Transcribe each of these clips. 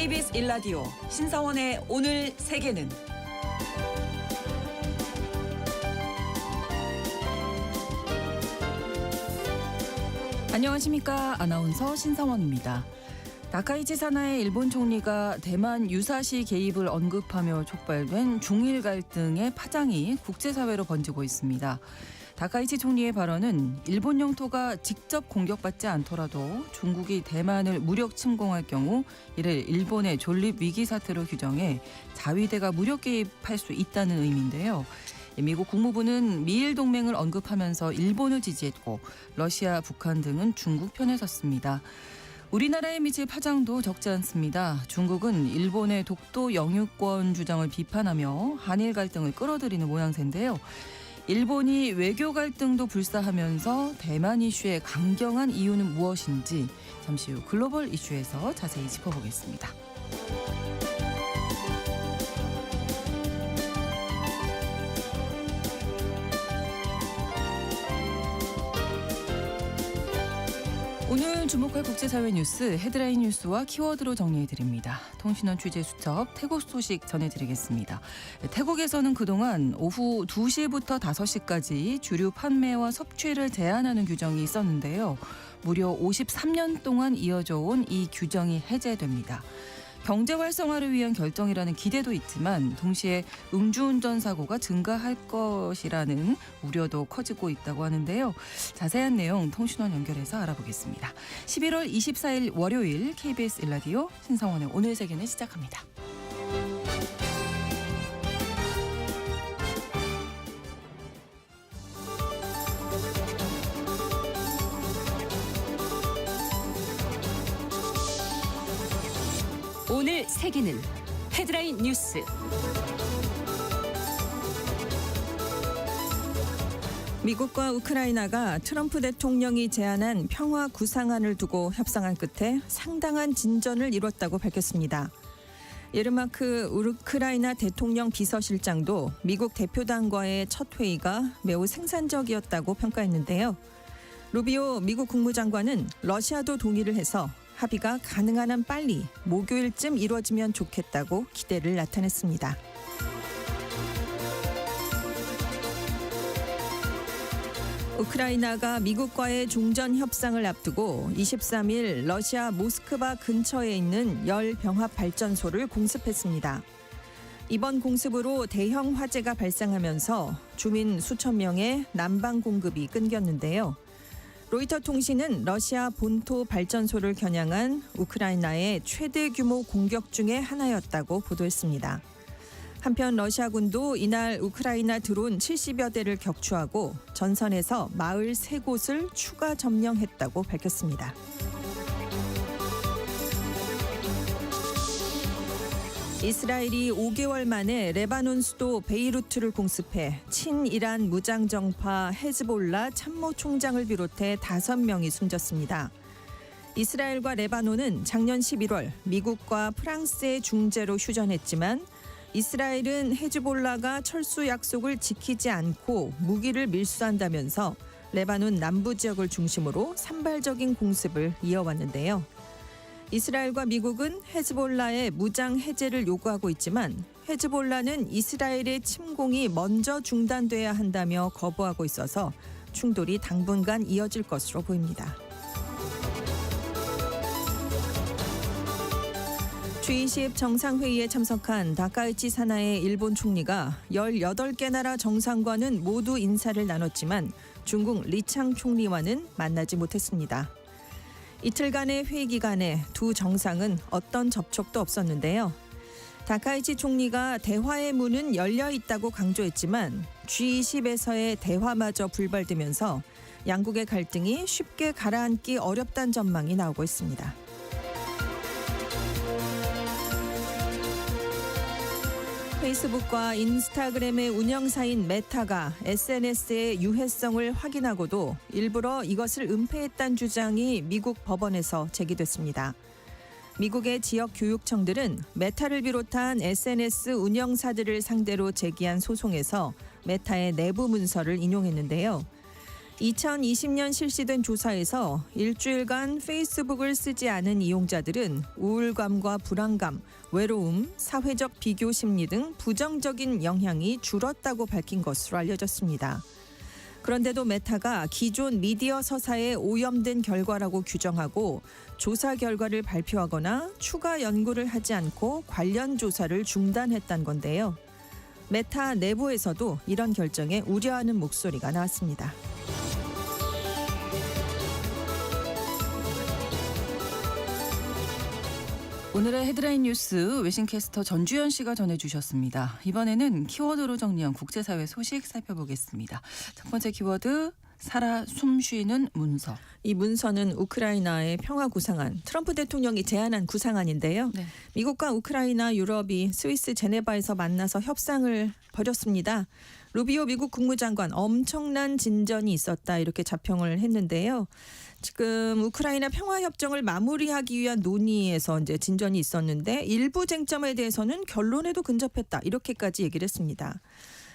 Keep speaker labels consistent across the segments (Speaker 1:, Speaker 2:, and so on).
Speaker 1: KBS 1라디오 신성원의 오늘 세계는 안녕하십니까. 아나운서 신성원입니다. 다카이치 사나이 일본 총리가 대만 유사시 개입을 언급하며 촉발된 중일 갈등의 파장이 국제사회로 번지고 있습니다. 다카이치 총리의 발언은 일본 영토가 직접 공격받지 않더라도 중국이 대만을 무력 침공할 경우 이를 일본의 존립 위기 사태로 규정해 자위대가 무력 개입할 수 있다는 의미인데요. 미국 국무부는 미일 동맹을 언급하면서 일본을 지지했고 러시아, 북한 등은 중국 편에 섰습니다. 우리나라에 미칠 파장도 적지 않습니다. 중국은 일본의 독도 영유권 주장을 비판하며 한일 갈등을 끌어들이는 모양새인데요. 일본이 외교 갈등도 불사하면서 대만 이슈의 강경한 이유는 무엇인지 잠시 후 글로벌 이슈에서 자세히 짚어보겠습니다. 오늘 주목할 국제사회 뉴스 헤드라인 뉴스와 키워드로 정리해드립니다. 통신원 취재수첩 태국 소식 전해드리겠습니다. 태국에서는 그동안 오후 2시부터 5시까지 주류 판매와 섭취를 제한하는 규정이 있었는데요. 무려 53년 동안 이어져 온 이 규정이 해제됩니다. 경제 활성화를 위한 결정이라는 기대도 있지만 동시에 음주운전 사고가 증가할 것이라는 우려도 커지고 있다고 하는데요. 자세한 내용 통신원 연결해서 알아보겠습니다. 11월 24일 월요일 KBS 1라디오 신성원의 오늘 세계는 시작합니다.
Speaker 2: 오늘 세계는 헤드라인 뉴스.
Speaker 3: 미국과 우크라이나가 트럼프 대통령이 제안한 평화 구상안을 두고 협상한 끝에 상당한 진전을 이뤘다고 밝혔습니다. 예르마크 우크라이나 대통령 비서실장도 미국 대표단과의 첫 회의가 매우 생산적이었다고 평가했는데요. 루비오 미국 국무장관은 러시아도 동의를 해서 합의가 가능한 한 빨리 목요일쯤 이루어지면 좋겠다고 기대를 나타냈습니다. 우크라이나가 미국과의 종전 협상을 앞두고 23일 러시아 모스크바 근처에 있는 열 병합 발전소를 공습했습니다. 이번 공습으로 대형 화재가 발생하면서 주민 수천 명의 난방 공급이 끊겼는데요. 로이터 통신은 러시아 본토 발전소를 겨냥한 우크라이나의 최대 규모 공격 중의 하나였다고 보도했습니다. 한편 러시아군도 이날 우크라이나 드론 70여 대를 격추하고 전선에서 마을 3곳을 추가 점령했다고 밝혔습니다. 이스라엘이 5개월 만에 레바논 수도 베이루트를 공습해 친이란 무장정파 헤즈볼라 참모총장을 비롯해 5명이 숨졌습니다. 이스라엘과 레바논은 작년 11월 미국과 프랑스의 중재로 휴전했지만 이스라엘은 헤즈볼라가 철수 약속을 지키지 않고 무기를 밀수한다면서 레바논 남부 지역을 중심으로 산발적인 공습을 이어왔는데요. 이스라엘과 미국은 헤즈볼라의 무장 해제를 요구하고 있지만 헤즈볼라는 이스라엘의 침공이 먼저 중단돼야 한다며 거부하고 있어서 충돌이 당분간 이어질 것으로 보입니다. G20 정상회의에 참석한 다카이치 사나이 일본 총리가 18개 나라 정상과는 모두 인사를 나눴지만 중국 리창 총리와는 만나지 못했습니다. 이틀간의 회의 기간에 두 정상은 어떤 접촉도 없었는데요. 다카이치 총리가 대화의 문은 열려 있다고 강조했지만 G20에서의 대화마저 불발되면서 양국의 갈등이 쉽게 가라앉기 어렵다는 전망이 나오고 있습니다. 페이스북과 인스타그램의 운영사인 메타가 SNS의 유해성을 확인하고도 일부러 이것을 은폐했다는 주장이 미국 법원에서 제기됐습니다. 미국의 지역 교육청들은 메타를 비롯한 SNS 운영사들을 상대로 제기한 소송에서 메타의 내부 문서를 인용했는데요. 2020년 실시된 조사에서 일주일간 페이스북을 쓰지 않은 이용자들은 우울감과 불안감, 외로움, 사회적 비교 심리 등 부정적인 영향이 줄었다고 밝힌 것으로 알려졌습니다. 그런데도 메타가 기존 미디어 서사에 오염된 결과라고 규정하고 조사 결과를 발표하거나 추가 연구를 하지 않고 관련 조사를 중단했다는 건데요. 메타 내부에서도 이런 결정에 우려하는 목소리가 나왔습니다.
Speaker 1: 오늘의 헤드라인 뉴스 외신캐스터 전주현 씨가 전해주셨습니다. 이번에는 키워드로 정리한 국제사회 소식 살펴보겠습니다. 첫 번째 키워드, 살아 숨쉬는 문서.
Speaker 3: 이 문서는 우크라이나의 평화 구상안, 트럼프 대통령이 제안한 구상안인데요.
Speaker 1: 네.
Speaker 3: 미국과 우크라이나, 유럽이 스위스 제네바에서 만나서 협상을 벌였습니다. 루비오 미국 국무장관 엄청난 진전이 있었다 이렇게 자평을 했는데요. 지금 우크라이나 평화협정을 마무리하기 위한 논의에서 이제 진전이 있었는데 일부 쟁점에 대해서는 결론에도 근접했다 이렇게까지 얘기를 했습니다.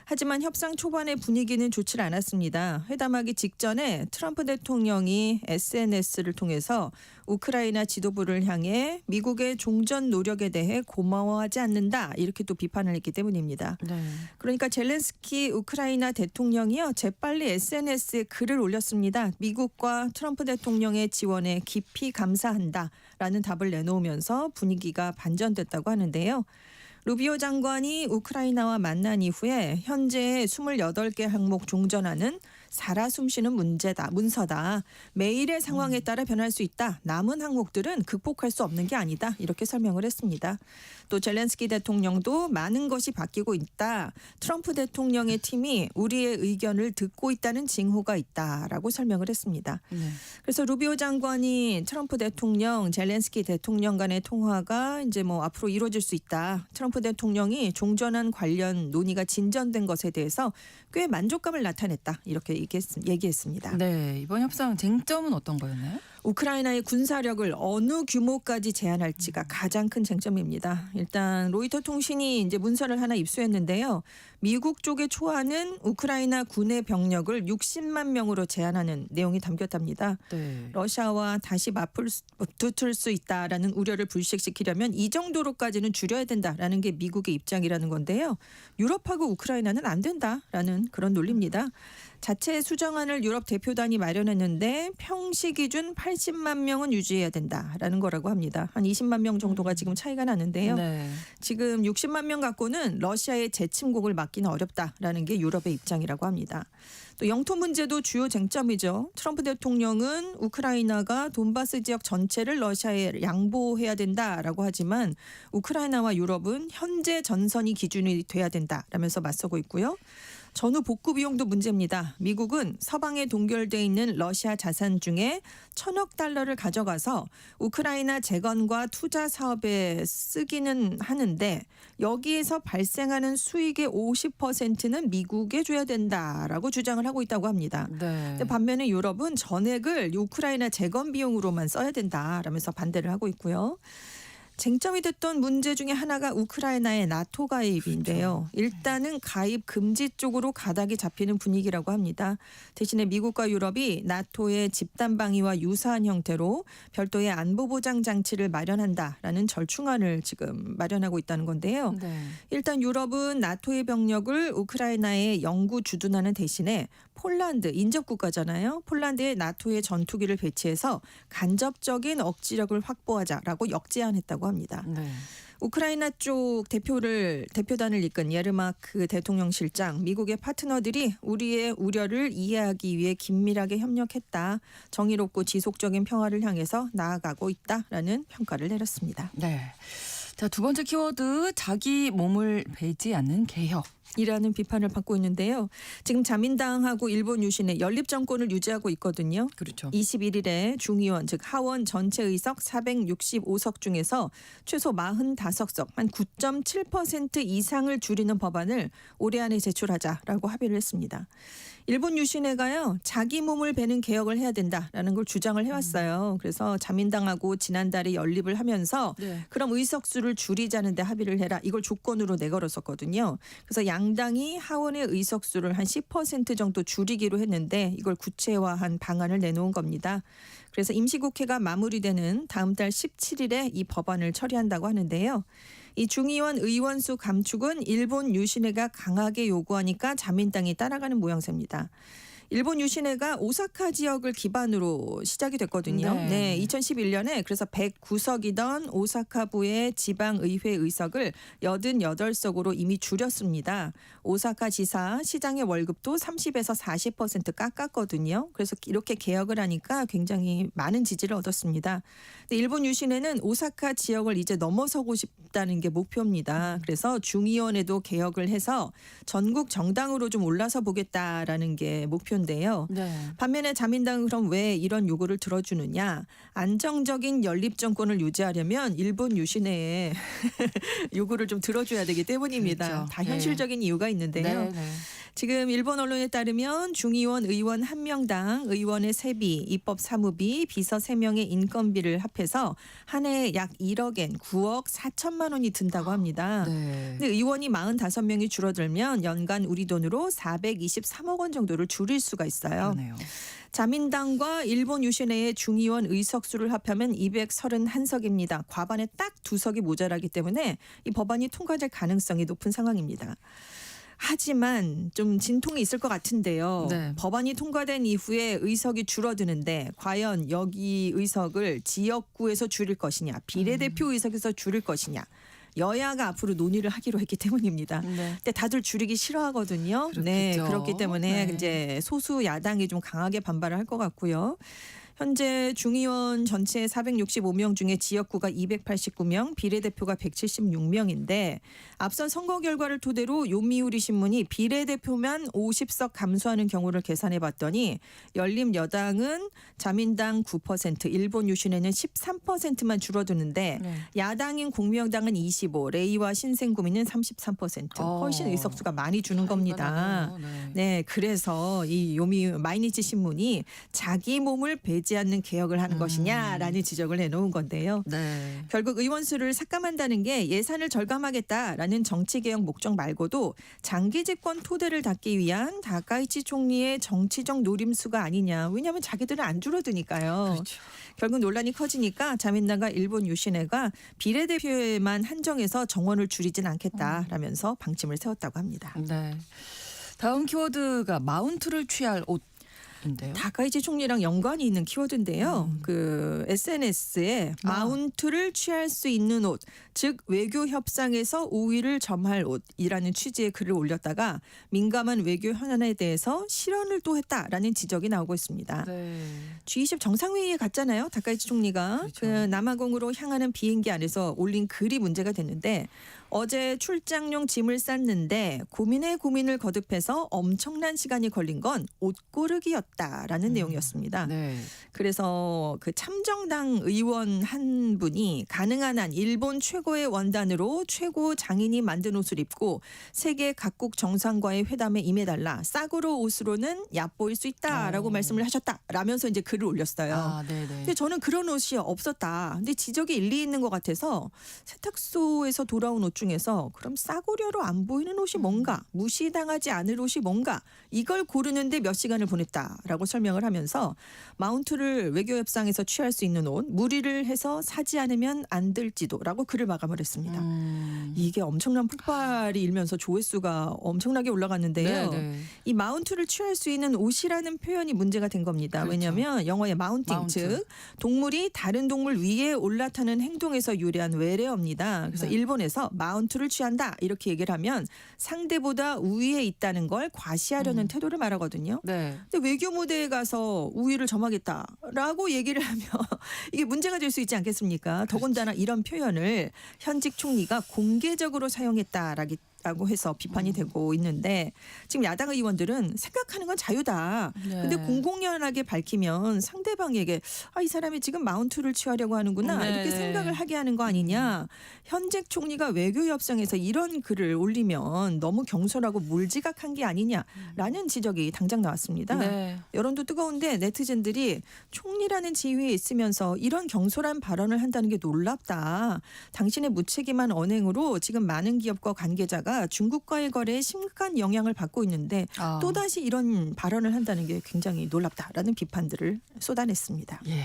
Speaker 3: 하지만 협상 초반의 분위기는 좋지 않았습니다. 회담하기 직전에 트럼프 대통령이 SNS를 통해서 우크라이나 지도부를 향해 미국의 종전 노력에 대해 고마워하지 않는다 이렇게 또 비판을 했기 때문입니다.
Speaker 1: 네.
Speaker 3: 그러니까 젤렌스키 우크라이나 대통령이요 재빨리 SNS에 글을 올렸습니다. 미국과 트럼프 대통령의 지원에 깊이 감사한다라는 답을 내놓으면서 분위기가 반전됐다고 하는데요. 루비오 장관이 우크라이나와 만난 이후에 현재 28개 항목 종전하는 살아 숨쉬는 문서다. 매일의 상황에 따라 변할 수 있다. 남은 항목들은 극복할 수 없는 게 아니다. 이렇게 설명을 했습니다. 또 젤렌스키 대통령도 많은 것이 바뀌고 있다. 트럼프 대통령의 팀이 우리의 의견을 듣고 있다는 징후가 있다라고 설명을 했습니다.
Speaker 1: 네.
Speaker 3: 그래서 루비오 장관이 트럼프 대통령, 젤렌스키 대통령 간의 통화가 이제 앞으로 이루어질 수 있다. 트럼프 대통령이 종전안 관련 논의가 진전된 것에 대해서 꽤 만족감을 나타냈다. 이렇게 얘기했습니다.
Speaker 1: 네, 이번 협상 쟁점은 어떤 거였나요?
Speaker 3: 우크라이나의 군사력을 어느 규모까지 제한할지가 가장 큰 쟁점입니다. 일단 로이터 통신이 이제 문서를 하나 입수했는데요. 미국 쪽의 초안은 우크라이나 군의 병력을 60만 명으로 제한하는 내용이 담겼답니다.
Speaker 1: 네.
Speaker 3: 러시아와 다시 맞붙을 수 있다라는 우려를 불식시키려면 이 정도로까지는 줄여야 된다라는 게 미국의 입장이라는 건데요. 유럽하고 우크라이나는 안 된다라는 그런 논리입니다. 자체 수정안을 유럽 대표단이 마련했는데 평시 기준 80만 명은 유지해야 된다라는 거라고 합니다. 한 20만 명 정도가 지금 차이가 나는데요.
Speaker 1: 네.
Speaker 3: 지금 60만 명 갖고는 러시아의 재침공을 막기는 어렵다라는 게 유럽의 입장이라고 합니다. 또 영토 문제도 주요 쟁점이죠. 트럼프 대통령은 우크라이나가 돈바스 지역 전체를 러시아에 양보해야 된다라고 하지만 우크라이나와 유럽은 현재 전선이 기준이 돼야 된다라면서 맞서고 있고요. 전후 복구 비용도 문제입니다. 미국은 서방에 동결돼 있는 러시아 자산 중에 1,000억 달러를 가져가서 우크라이나 재건과 투자 사업에 쓰기는 하는데 여기에서 발생하는 수익의 50%는 미국에 줘야 된다라고 주장을 하고 있다고 합니다.
Speaker 1: 네.
Speaker 3: 근데 반면에 유럽은 전액을 우크라이나 재건 비용으로만 써야 된다라면서 반대를 하고 있고요. 쟁점이 됐던 문제 중에 하나가 우크라이나의 나토 가입인데요. 일단은 가입 금지 쪽으로 가닥이 잡히는 분위기라고 합니다. 대신에 미국과 유럽이 나토의 집단 방위와 유사한 형태로 별도의 안보 보장 장치를 마련한다라는 절충안을 지금 마련하고 있다는 건데요.
Speaker 1: 네.
Speaker 3: 일단 유럽은 나토의 병력을 우크라이나에 영구 주둔하는 대신에 폴란드 인접국가잖아요. 폴란드에 나토의 전투기를 배치해서 간접적인 억지력을 확보하자라고 역제안했다고 합니다.
Speaker 1: 네.
Speaker 3: 우크라이나 쪽 대표단을 이끈 예르마크 대통령 실장, 미국의 파트너들이 우리의 우려를 이해하기 위해 긴밀하게 협력했다. 정의롭고 지속적인 평화를 향해서 나아가고 있다라는 평가를 내렸습니다.
Speaker 1: 네. 자, 두 번째 키워드, 자기 몸을 베지 않는 개혁.
Speaker 3: 이라는 비판을 받고 있는데요. 지금 자민당하고 일본 유신의 연립 정권을 유지하고 있거든요.
Speaker 1: 그렇죠.
Speaker 3: 21일에 중의원 즉 하원 전체 의석 465석 중에서 최소 45석 한 9.7% 이상을 줄이는 법안을 올해 안에 제출하자라고 합의를 했습니다. 일본 유신회가요. 자기 몸을 베는 개혁을 해야 된다라는 걸 주장을 해왔어요. 그래서 자민당하고 지난달에 연립을 하면서
Speaker 1: 네.
Speaker 3: 그럼 의석수를 줄이자는데 합의를 해라. 이걸 조건으로 내걸었었거든요. 그래서 양당이 하원의 의석수를 한 10% 정도 줄이기로 했는데 이걸 구체화한 방안을 내놓은 겁니다. 그래서 임시국회가 마무리되는 다음 달 17일에 이 법안을 처리한다고 하는데요. 이 중의원 의원수 감축은 일본 유신회가 강하게 요구하니까 자민당이 따라가는 모양새입니다. 일본 유신회가 오사카 지역을 기반으로 시작이 됐거든요.
Speaker 1: 네.
Speaker 3: 2011년에 그래서 109석이던 오사카부의 지방의회 의석을 88석으로 이미 줄였습니다. 오사카 지사, 시장의 월급도 30에서 40% 깎았거든요. 그래서 이렇게 개혁을 하니까 굉장히 많은 지지를 얻었습니다. 근데 일본 유신회는 오사카 지역을 이제 넘어서고 싶다는 게 목표입니다. 그래서 중의원에도 개혁을 해서 전국 정당으로 좀 올라서 보겠다라는 게 목표인데요.
Speaker 1: 네.
Speaker 3: 반면에 자민당은 그럼 왜 이런 요구를 들어주느냐. 안정적인 연립 정권을 유지하려면 일본 유신회의 요구를 좀 들어줘야 되기 때문입니다.
Speaker 1: 그렇죠.
Speaker 3: 다 현실적인 이유가 있는데요.
Speaker 1: 네.
Speaker 3: 지금 일본 언론에 따르면 중의원 의원 1명당 의원의 세비, 입법 사무비, 비서 3명의 인건비를 합해서 한 해에 약 1억엔 9억 4천만 원이 든다고 합니다.
Speaker 1: 네.
Speaker 3: 근데 의원이 45명이 줄어들면 연간 우리 돈으로 423억 원 정도를 줄일 수가 있어요.
Speaker 1: 그러네요.
Speaker 3: 자민당과 일본 유신회의 중의원 의석수를 합하면 231석입니다. 과반에 딱 2석이 모자라기 때문에 이 법안이 통과될 가능성이 높은 상황입니다. 하지만 좀 진통이 있을 것 같은데요.
Speaker 1: 네.
Speaker 3: 법안이 통과된 이후에 의석이 줄어드는데 과연 여기 의석을 지역구에서 줄일 것이냐, 비례대표 의석에서 줄일 것이냐. 여야가 앞으로 논의를 하기로 했기 때문입니다.
Speaker 1: 네.
Speaker 3: 근데 다들 줄이기 싫어하거든요. 네,
Speaker 1: 그렇겠죠.
Speaker 3: 그렇기 때문에
Speaker 1: 네.
Speaker 3: 이제 소수 야당이 좀 강하게 반발을 할 것 같고요. 현재 중의원 전체 465명 중에 지역구가 289명, 비례대표가 176명인데 앞선 선거 결과를 토대로 요미우리 신문이 비례대표만 50석 감소하는 경우를 계산해 봤더니 열림 여당은 자민당 9%, 일본 유신회는 13%만 줄어드는데
Speaker 1: 네.
Speaker 3: 야당인 공명당은 25, 레이와 신생구민은 33%. 훨씬 의석수가 많이 주는 겁니다.
Speaker 1: 네.
Speaker 3: 네, 그래서 이 요미 마이니치 신문이 자기 몸을 배지 않는 개혁을 하는 것이냐라는 지적을 해놓은 건데요.
Speaker 1: 네.
Speaker 3: 결국 의원 수를 삭감한다는 게 예산을 절감하겠다라는 정치개혁 목적 말고도 장기 집권 토대를 닦기 위한 다카이치 총리의 정치적 노림수가 아니냐. 왜냐하면 자기들은 안 줄어드니까요.
Speaker 1: 그렇죠.
Speaker 3: 결국 논란이 커지니까 자민당과 일본 유신회가 비례대표에만 한정해서 정원을 줄이진 않겠다라면서 방침을 세웠다고 합니다.
Speaker 1: 네. 다음 키워드가 마운트를 취할 옷인데요.
Speaker 3: 다카이치 총리랑 연관이 있는 키워드인데요. 그 SNS에 마운트를 취할 수 있는 옷, 즉 외교 협상에서 우위를 점할 옷이라는 취지의 글을 올렸다가 민감한 외교 현안에 대해서 실언을 또 했다라는 지적이 나오고 있습니다.
Speaker 1: 네.
Speaker 3: G20 정상회의에 갔잖아요. 다카이치 총리가
Speaker 1: 그렇죠.
Speaker 3: 그 남아공으로 향하는 비행기 안에서 올린 글이 문제가 됐는데 어제 출장용 짐을 쌌는데 고민을 거듭해서 엄청난 시간이 걸린 건 옷 고르기였다라는 내용이었습니다.
Speaker 1: 네.
Speaker 3: 그래서 그 참정당 의원 한 분이 가능한 한 일본 최고의 원단으로 최고 장인이 만든 옷을 입고 세계 각국 정상과의 회담에 임해달라. 싸구려 옷으로는 얕보일 수 있다라고 말씀을 하셨다라면서 이제 글을 올렸어요.
Speaker 1: 아, 네네.
Speaker 3: 근데 저는 그런 옷이 없었다. 근데 지적이 일리 있는 것 같아서 세탁소에서 돌아온 옷 중에서 그럼 싸구려로 안 보이는 옷이 뭔가, 무시당하지 않을 옷이 뭔가 이걸 고르는데 몇 시간을 보냈다라고 설명을 하면서 마운트를 외교협상에서 취할 수 있는 옷, 무리를 해서 사지 않으면 안 될지도라고 글을 마감을 했습니다. 이게 엄청난 폭발이 일면서 조회수가 엄청나게 올라갔는데요.
Speaker 1: 네네.
Speaker 3: 이 마운트를 취할 수 있는 옷이라는 표현이 문제가 된 겁니다.
Speaker 1: 그렇죠.
Speaker 3: 왜냐하면 영어의 마운팅,
Speaker 1: 마운트.
Speaker 3: 즉 동물이 다른 동물 위에 올라타는 행동에서 유래한 외래어입니다. 그래서
Speaker 1: 네.
Speaker 3: 일본에서 마운트를 취한다 이렇게 얘기를 하면 상대보다 우위에 있다는 걸 과시하려는 태도를 말하거든요.
Speaker 1: 네.
Speaker 3: 근데 외교 무대에 가서 우위를 점하겠다라고 얘기를 하면 이게 문제가 될 수 있지 않겠습니까? 더군다나 이런 표현을 현직 총리가 공개적으로 사용했다라고 해서 비판이 되고 있는데 지금 야당 의원들은 생각하는 건 자유다.
Speaker 1: 네.
Speaker 3: 근데 공공연하게 밝히면 상대방에게 이 사람이 지금 마운트를 취하려고 하는구나
Speaker 1: 네,
Speaker 3: 이렇게
Speaker 1: 네.
Speaker 3: 생각을 하게 하는 거 아니냐. 현직 총리가 외교협상에서 이런 글을 올리면 너무 경솔하고 몰지각한 게 아니냐라는 지적이 당장 나왔습니다.
Speaker 1: 네.
Speaker 3: 여론도 뜨거운데 네티즌들이 총리라는 지위에 있으면서 이런 경솔한 발언을 한다는 게 놀랍다. 당신의 무책임한 언행으로 지금 많은 기업과 관계자가 우리나라가 중국과의 거래에 심각한 영향을 받고 있는데 또다시 이런 발언을 한다는 게 굉장히 놀랍다라는 비판들을 쏟아냈습니다.
Speaker 1: 예.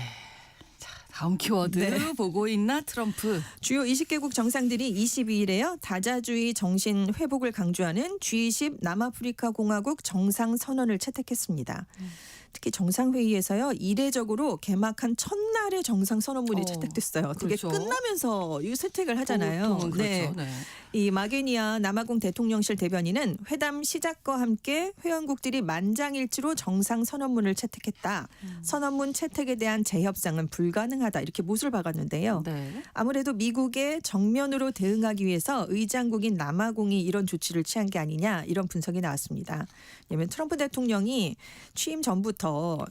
Speaker 1: 자, 다음 키워드
Speaker 3: 네.
Speaker 1: 보고 있나 트럼프.
Speaker 3: 주요 20개국 정상들이 22일에요. 다자주의 정신 회복을 강조하는 G20 남아프리카 공화국 정상선언을 채택했습니다. 특히 정상회의에서요. 이례적으로 개막한 첫날에 정상선언문이 채택됐어요. 되게
Speaker 1: 그렇죠.
Speaker 3: 끝나면서 이 채택을 하잖아요.
Speaker 1: 보통은 그렇죠. 네.
Speaker 3: 이 마게니아 남아공 대통령실 대변인은 회담 시작과 함께 회원국들이 만장일치로 정상선언문을 채택했다. 선언문 채택에 대한 재협상은 불가능하다. 이렇게 못을 박았는데요.
Speaker 1: 네.
Speaker 3: 아무래도 미국의 정면으로 대응하기 위해서 의장국인 남아공이 이런 조치를 취한 게 아니냐 이런 분석이 나왔습니다. 왜냐하면 트럼프 대통령이 취임 전부터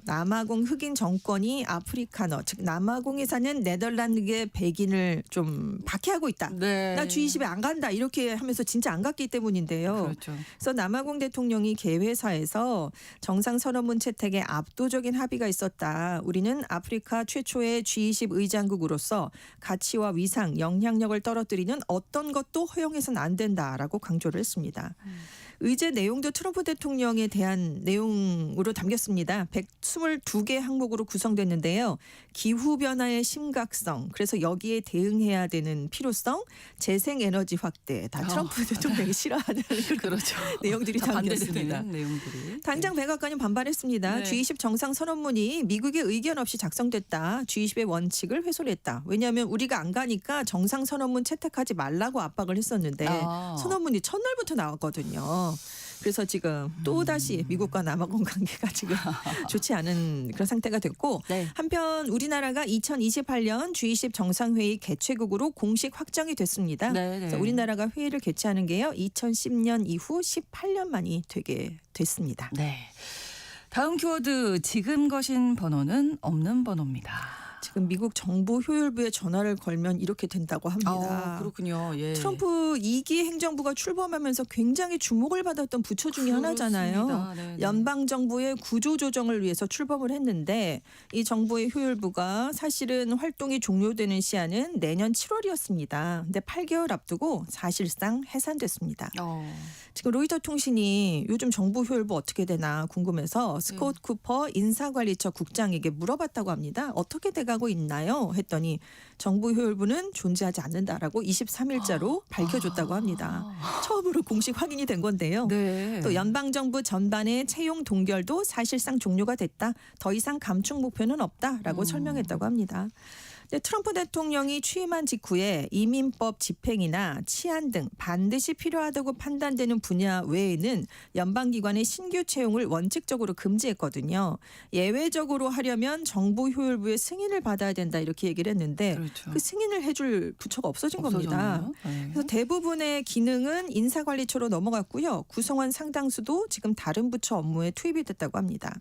Speaker 3: 남아공 흑인 정권이 아프리카너 즉 남아공에 사는 네덜란드계 백인을 좀 박해하고 있다.
Speaker 1: 네.
Speaker 3: 나 G20에 안 간다 이렇게 하면서 진짜 안 갔기 때문인데요.
Speaker 1: 그렇죠.
Speaker 3: 그래서 남아공 대통령이 개회사에서 정상선언문 채택에 압도적인 합의가 있었다. 우리는 아프리카 최초의 G20 의장국으로서 가치와 위상, 영향력을 떨어뜨리는 어떤 것도 허용해서는 안 된다라고 강조를 했습니다. 의제 내용도 트럼프 대통령에 대한 내용으로 담겼습니다. 122개 항목으로 구성됐는데요. 기후변화의 심각성, 그래서 여기에 대응해야 되는 필요성, 재생에너지 확대, 다 트럼프 대통령이 싫어하는
Speaker 1: 그렇죠.
Speaker 3: 내용들이
Speaker 1: 다
Speaker 3: 담겼습니다.
Speaker 1: 반대되는 내용들이.
Speaker 3: 당장 백악관은 반발했습니다.
Speaker 1: 네.
Speaker 3: G20 정상선언문이 미국의 의견 없이 작성됐다. G20의 원칙을 훼손했다. 왜냐하면 우리가 안 가니까 정상선언문 채택하지 말라고 압박을 했었는데 선언문이 첫날부터 나왔거든요. 그래서 지금 또다시 미국과 남아공 관계가 지금 좋지 않은 그런 상태가 됐고
Speaker 1: 네.
Speaker 3: 한편 우리나라가 2028년 G20 정상회의 개최국으로 공식 확정이 됐습니다.
Speaker 1: 네, 네.
Speaker 3: 그래서 우리나라가 회의를 개최하는 게요. 2010년 이후 18년 만이 되게 됐습니다.
Speaker 1: 네. 다음 키워드 지금 거신 번호는 없는 번호입니다.
Speaker 3: 지금 미국 정부 효율부에 전화를 걸면 이렇게 된다고 합니다.
Speaker 1: 그렇군요. 예.
Speaker 3: 트럼프 2기 행정부가 출범하면서 굉장히 주목을 받았던 부처 중에 하나잖아요.
Speaker 1: 그렇습니다. 네, 네.
Speaker 3: 연방정부의 구조조정을 위해서 출범을 했는데 이 정부의 효율부가 사실은 활동이 종료되는 시한은 내년 7월이었습니다. 근데 8개월 앞두고 사실상 해산됐습니다. 지금 로이터 통신이 요즘 정부 효율부 어떻게 되나 궁금해서 스콧 쿠퍼 인사관리처 국장에게 물어봤다고 합니다. 어떻게 돼가고 있나요? 했더니 정부 효율부는 존재하지 않는다라고 23일자로 밝혀줬다고 합니다. 처음으로 공식 확인이 된 건데요.
Speaker 1: 네.
Speaker 3: 또 연방정부 전반의 채용 동결도 사실상 종료가 됐다. 더 이상 감축 목표는 없다라고 설명했다고 합니다. 트럼프 대통령이 취임한 직후에 이민법 집행이나 치안 등 반드시 필요하다고 판단되는 분야 외에는 연방기관의 신규 채용을 원칙적으로 금지했거든요. 예외적으로 하려면 정부 효율부의 승인을 받아야 된다 이렇게 얘기를 했는데
Speaker 1: 그렇죠.
Speaker 3: 그 승인을 해줄 부처가 없어진 겁니다.
Speaker 1: 네.
Speaker 3: 그래서 대부분의 기능은 인사관리처로 넘어갔고요. 구성원 상당수도 지금 다른 부처 업무에 투입이 됐다고 합니다.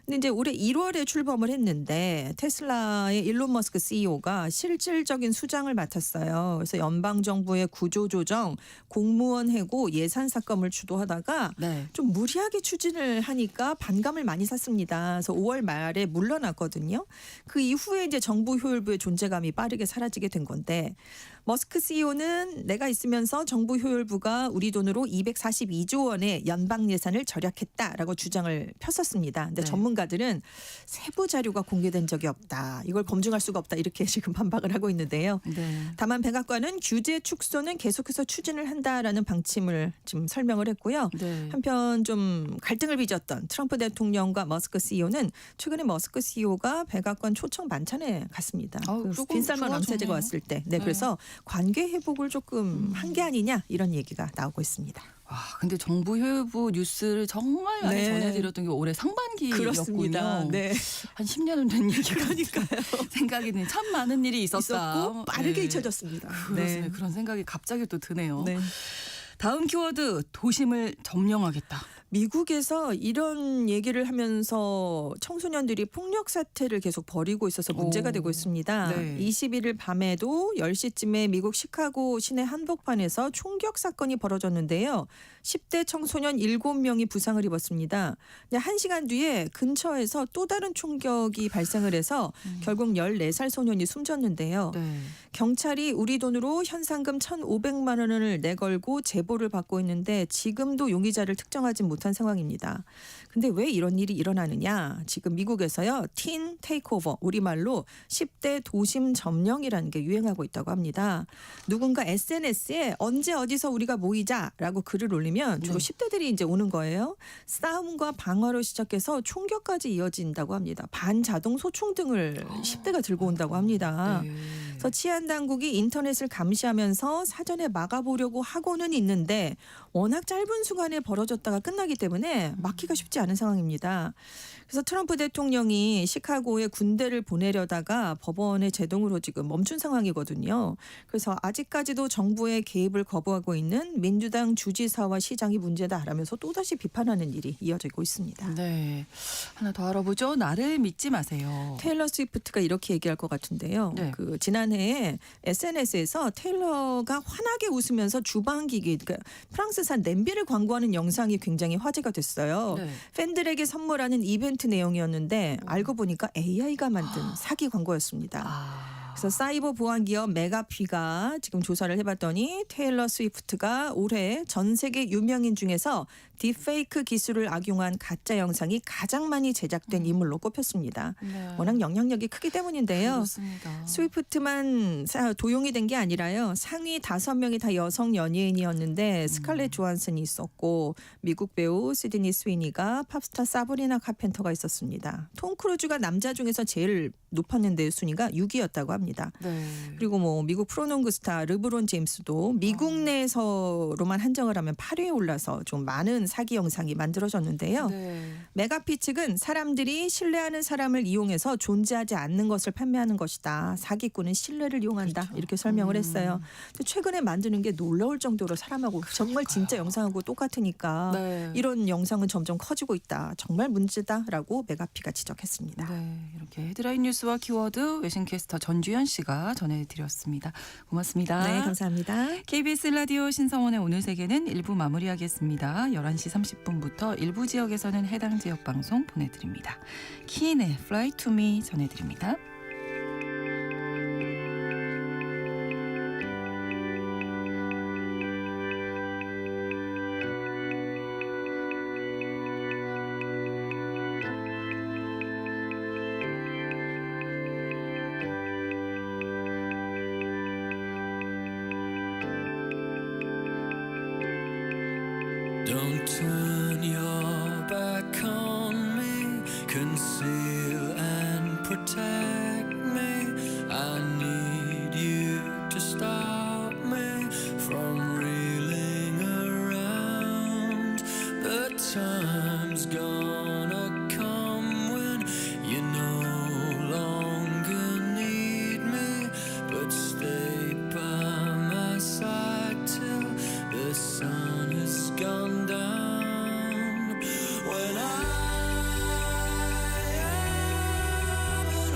Speaker 3: 근데 이제 올해 1월에 출범을 했는데 테슬라의 일론 머스크 CEO가 실질적인 수장을 맡았어요. 그래서 연방정부의 구조조정, 공무원 해고, 예산 삭감을 주도하다가
Speaker 1: 네.
Speaker 3: 좀 무리하게 추진을 하니까 반감을 많이 샀습니다. 그래서 5월 말에 물러났거든요. 그 이후에 이제 정부 효율부의 존재감이 빠르게 사라지게 된 건데 머스크 CEO는 내가 있으면서 정부 효율부가 우리 돈으로 242조 원의 연방 예산을 절약했다라고 주장을 폈었습니다. 근데
Speaker 1: 네.
Speaker 3: 전문가들은 세부 자료가 공개된 적이 없다. 이걸 검증할 수가 없다. 이렇게 지금 반박을 하고 있는데요.
Speaker 1: 네.
Speaker 3: 다만 백악관은 규제 축소는 계속해서 추진을 한다라는 방침을 지금 설명을 했고요.
Speaker 1: 네.
Speaker 3: 한편 좀 갈등을 빚었던 트럼프 대통령과 머스크 CEO는 최근에 머스크 CEO가 백악관 초청 만찬에 갔습니다. 그
Speaker 1: 조금
Speaker 3: 빈살만
Speaker 1: 좋아졌네요.
Speaker 3: 왕세제가 왔을 때. 네, 그래서 관계 회복을 조금 한 게 아니냐 이런 얘기가 나오고 있습니다.
Speaker 1: 와, 근데 정부 효율부 뉴스를 정말 많이
Speaker 3: 네.
Speaker 1: 전해드렸던 게 올해 상반기였군요.
Speaker 3: 네.
Speaker 1: 한 10년은 된 얘기가 생각이 드네. 참 많은 일이 있었다.
Speaker 3: 있었고 빠르게
Speaker 1: 네.
Speaker 3: 잊혀졌습니다.
Speaker 1: 그렇습니다. 그런 생각이 갑자기 또 드네요.
Speaker 3: 네.
Speaker 1: 다음 키워드 도심을 점령하겠다.
Speaker 3: 미국에서 이런 얘기를 하면서 청소년들이 폭력 사태를 계속 벌이고 있어서 문제가 되고 있습니다.
Speaker 1: 네.
Speaker 3: 21일 밤에도 10시쯤에 미국 시카고 시내 한복판에서 총격 사건이 벌어졌는데요. 10대 청소년 7명이 부상을 입었습니다. 근데 1시간 뒤에 근처에서 또 다른 총격이 발생을 해서 결국 14살 소년이 숨졌는데요.
Speaker 1: 네.
Speaker 3: 경찰이 우리 돈으로 현상금 1,500만 원을 내걸고 제보를 받고 있는데 지금도 용의자를 특정하지 못한 상황입니다. 근데 왜 이런 일이 일어나느냐? 지금 미국에서요. 틴 테이크오버, 우리말로 10대 도심 점령이라는 게 유행하고 있다고 합니다. 누군가 SNS에 언제 어디서 우리가 모이자라고 글을 올리면 주로 10대들이 이제 오는 거예요. 싸움과 방어로 시작해서 총격까지 이어진다고 합니다. 반자동 소총 등을 10대가 들고 온다고 합니다.
Speaker 1: 네.
Speaker 3: 그래서 치안 당국이 인터넷을 감시하면서 사전에 막아보려고 하고는 있는데 워낙 짧은 시간에 벌어졌다가 끝나기 때문에 막기가 쉽지 않은 상황입니다. 그래서 트럼프 대통령이 시카고에 군대를 보내려다가 법원의 제동으로 지금 멈춘 상황이거든요. 그래서 아직까지도 정부의 개입을 거부하고 있는 민주당 주지사와 시장이 문제다라면서 또다시 비판하는 일이 이어지고 있습니다.
Speaker 1: 네. 하나 더 알아보죠. 나를 믿지 마세요.
Speaker 3: 테일러 스위프트가 이렇게 얘기할 것 같은데요.
Speaker 1: 네.
Speaker 3: 그 지난해에 SNS에서 테일러가 환하게 웃으면서 주방기기, 그러니까 프랑스산 냄비를 광고하는 영상이 굉장히 화제가 됐어요.
Speaker 1: 네.
Speaker 3: 팬들에게 선물하는 이벤트 내용이었는데 알고 보니까 AI가 만든 사기 광고였습니다. 그래서 사이버 보안 기업 메가피가 지금 조사를 해봤더니 테일러 스위프트가 올해 전 세계 유명인 중에서 딥페이크 기술을 악용한 가짜 영상이 가장 많이 제작된 인물로 꼽혔습니다.
Speaker 1: 네.
Speaker 3: 워낙 영향력이 크기 때문인데요.
Speaker 1: 그렇습니다.
Speaker 3: 스위프트만 도용이 된 게 아니라요. 상위 5명이 다 여성 연예인이었는데 스칼렛 조한슨이 있었고 미국 배우 시드니 스위니가 팝스타 사브리나 카펜터가 있었습니다. 톰 크루즈가 남자 중에서 제일 높았는데 순위가 6위였다고 합니다.
Speaker 1: 네.
Speaker 3: 그리고 뭐 미국 프로농구 스타 르브론 제임스도 미국 내에서로만 한정을 하면 8위에 올라서 좀 많은 사기 영상이 만들어졌는데요.
Speaker 1: 네.
Speaker 3: 메가피 측은 사람들이 신뢰하는 사람을 이용해서 존재하지 않는 것을 판매하는 것이다. 사기꾼은 신뢰를 이용한다. 이렇게 설명을 했어요. 근데 최근에 만드는 게 놀라울 정도로 사람하고 정말 진짜 영상하고 똑같으니까
Speaker 1: 네.
Speaker 3: 이런 영상은 점점 커지고 있다. 정말 문제다라고 메가피가 지적했습니다.
Speaker 1: 네, 이렇게 헤드라인 뉴스와 키워드 외신캐스터 전주현 씨가 전해드렸습니다. 고맙습니다.
Speaker 3: 네, 감사합니다.
Speaker 1: KBS 라디오 신성원의 오늘 세계는 1부 마무리하겠습니다. 11시 30분부터 일부 지역에서는 해당 지역 방송 보내드립니다. 키인의 Fly to Me 전해드립니다.
Speaker 4: Don't turn your back on me, conceal and protect me. I need you to stop me from reeling around. The time's gonna come when you no longer need me, but stay by my side till the sun has gone down. When I am an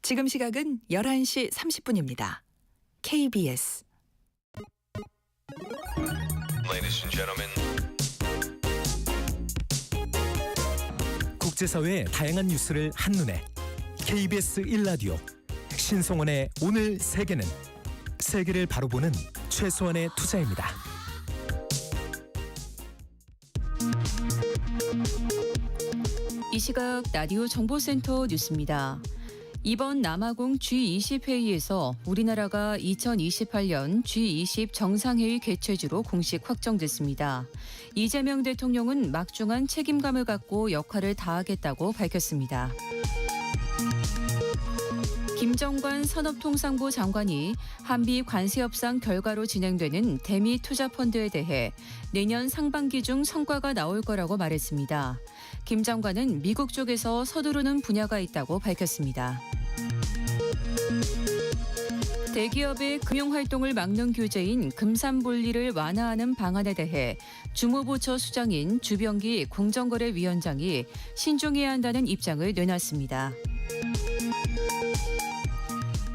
Speaker 3: 지금 시각은 11시 30분입니다. KBS
Speaker 5: Ladies and gentlemen.
Speaker 6: 국제사회의 다양한 뉴스를 한눈에 KBS 1라디오 신성원의 오늘 세계는 세계를 바로 보는 최소한의 투자입니다.
Speaker 2: 이 시각 라디오 정보센터 뉴스입니다. 이번 남아공 G20 회의에서 우리나라가 2028년 G20 정상회의 개최지로 공식 확정됐습니다. 이재명 대통령은 막중한 책임감을 갖고 역할을 다하겠다고 밝혔습니다. 김정관 산업통상부 장관이 한미 관세 협상 결과로 진행되는 대미 투자펀드에 대해 내년 상반기 중 성과가 나올 거라고 말했습니다. 김 장관은 미국 쪽에서 서두르는 분야가 있다고 밝혔습니다. 대기업의 금융활동을 막는 규제인 금산분리를 완화하는 방안에 대해 주무부처 수장인 주병기 공정거래위원장이 신중해야 한다는 입장을 내놨습니다.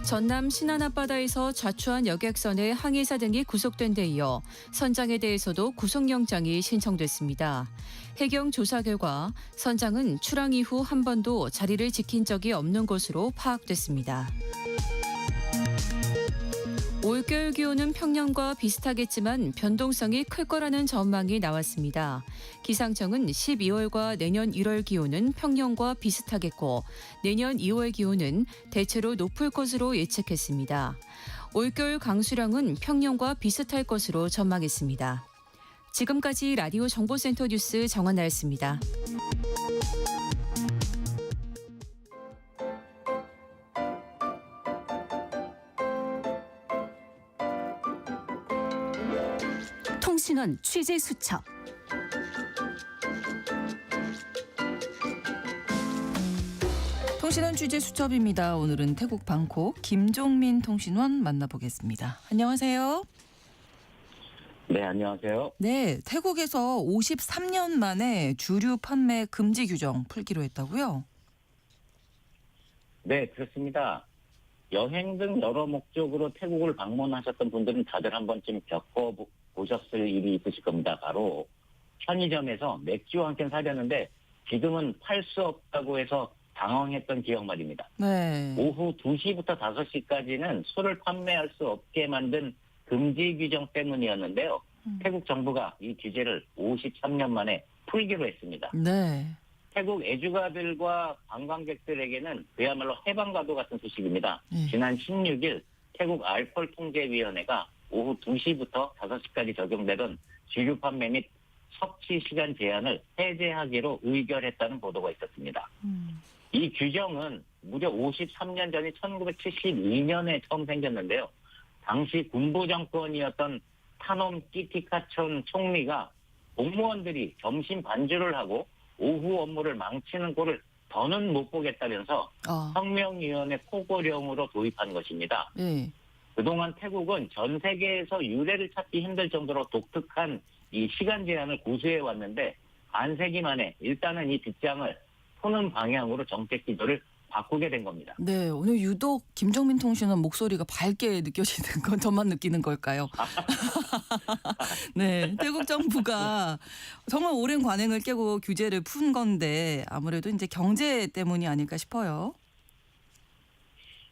Speaker 2: 전남 신안 앞바다에서 자초한 여객선의 항해사 등이 구속된 데 이어 선장에 대해서도 구속영장이 신청됐습니다. 해경 조사 결과 선장은 출항 이후 한 번도 자리를 지킨 적이 없는 것으로 파악됐습니다. 올겨울 기온은 평년과 비슷하겠지만 변동성이 클 거라는 전망이 나왔습니다. 기상청은 12월과 내년 1월 기온은 평년과 비슷하겠고 내년 2월 기온은 대체로 높을 것으로 예측했습니다. 올겨울 강수량은 평년과 비슷할 것으로 전망했습니다. 지금까지 라디오 정보센터 뉴스 정한나였습니다. 통신원 취재 수첩.
Speaker 1: 통신원 취재 수첩입니다. 오늘은 태국 방콕 김종민 통신원 만나보겠습니다. 안녕하세요.
Speaker 7: 네, 안녕하세요.
Speaker 1: 네, 태국에서 53년 만에 주류 판매 금지 규정 풀기로 했다고요?
Speaker 7: 네, 그렇습니다. 여행 등 여러 목적으로 태국을 방문하셨던 분들은 다들 한 번쯤 겪어보셨을 일이 있으실 겁니다. 바로 편의점에서 맥주와 한 캔 사려는데 지금은 팔 수 없다고 해서 당황했던 기억 말입니다.
Speaker 1: 네.
Speaker 7: 오후 2시부터 5시까지는 술을 판매할 수 없게 만든 금지 규정 때문이었는데요. 태국 정부가 이 규제를 53년 만에 풀기로 했습니다.
Speaker 1: 네.
Speaker 7: 태국 애주가들과 관광객들에게는 그야말로 해방과도 같은 소식입니다. 지난 16일 태국 알코올 통제위원회가 오후 2시부터 5시까지 적용되던 주류 판매 및 섭취 시간 제한을 해제하기로 의결했다는 보도가 있었습니다. 이 규정은 무려 53년 전인 1972년에 처음 생겼는데요. 당시 군부 정권이었던 타놈 끼티카촌 총리가 공무원들이 점심 반주를 하고 오후 업무를 망치는 꼴을 더는 못 보겠다면서 혁명위원회 포고령으로 도입한 것입니다.
Speaker 1: 네.
Speaker 7: 그동안 태국은 전 세계에서 유례를 찾기 힘들 정도로 독특한 이 시간 제한을 고수해 왔는데 반세기 만에 일단은 이 빗장을 푸는 방향으로 정책 기조를 바꾸게 된 겁니다.
Speaker 1: 네, 오늘 유독 김종민 통신원 목소리가 밝게 느껴지는 건 저만 느끼는 걸까요? 네, 태국 정부가 정말 오랜 관행을 깨고 규제를 푼 건데 아무래도 이제 경제 때문이 아닐까 싶어요.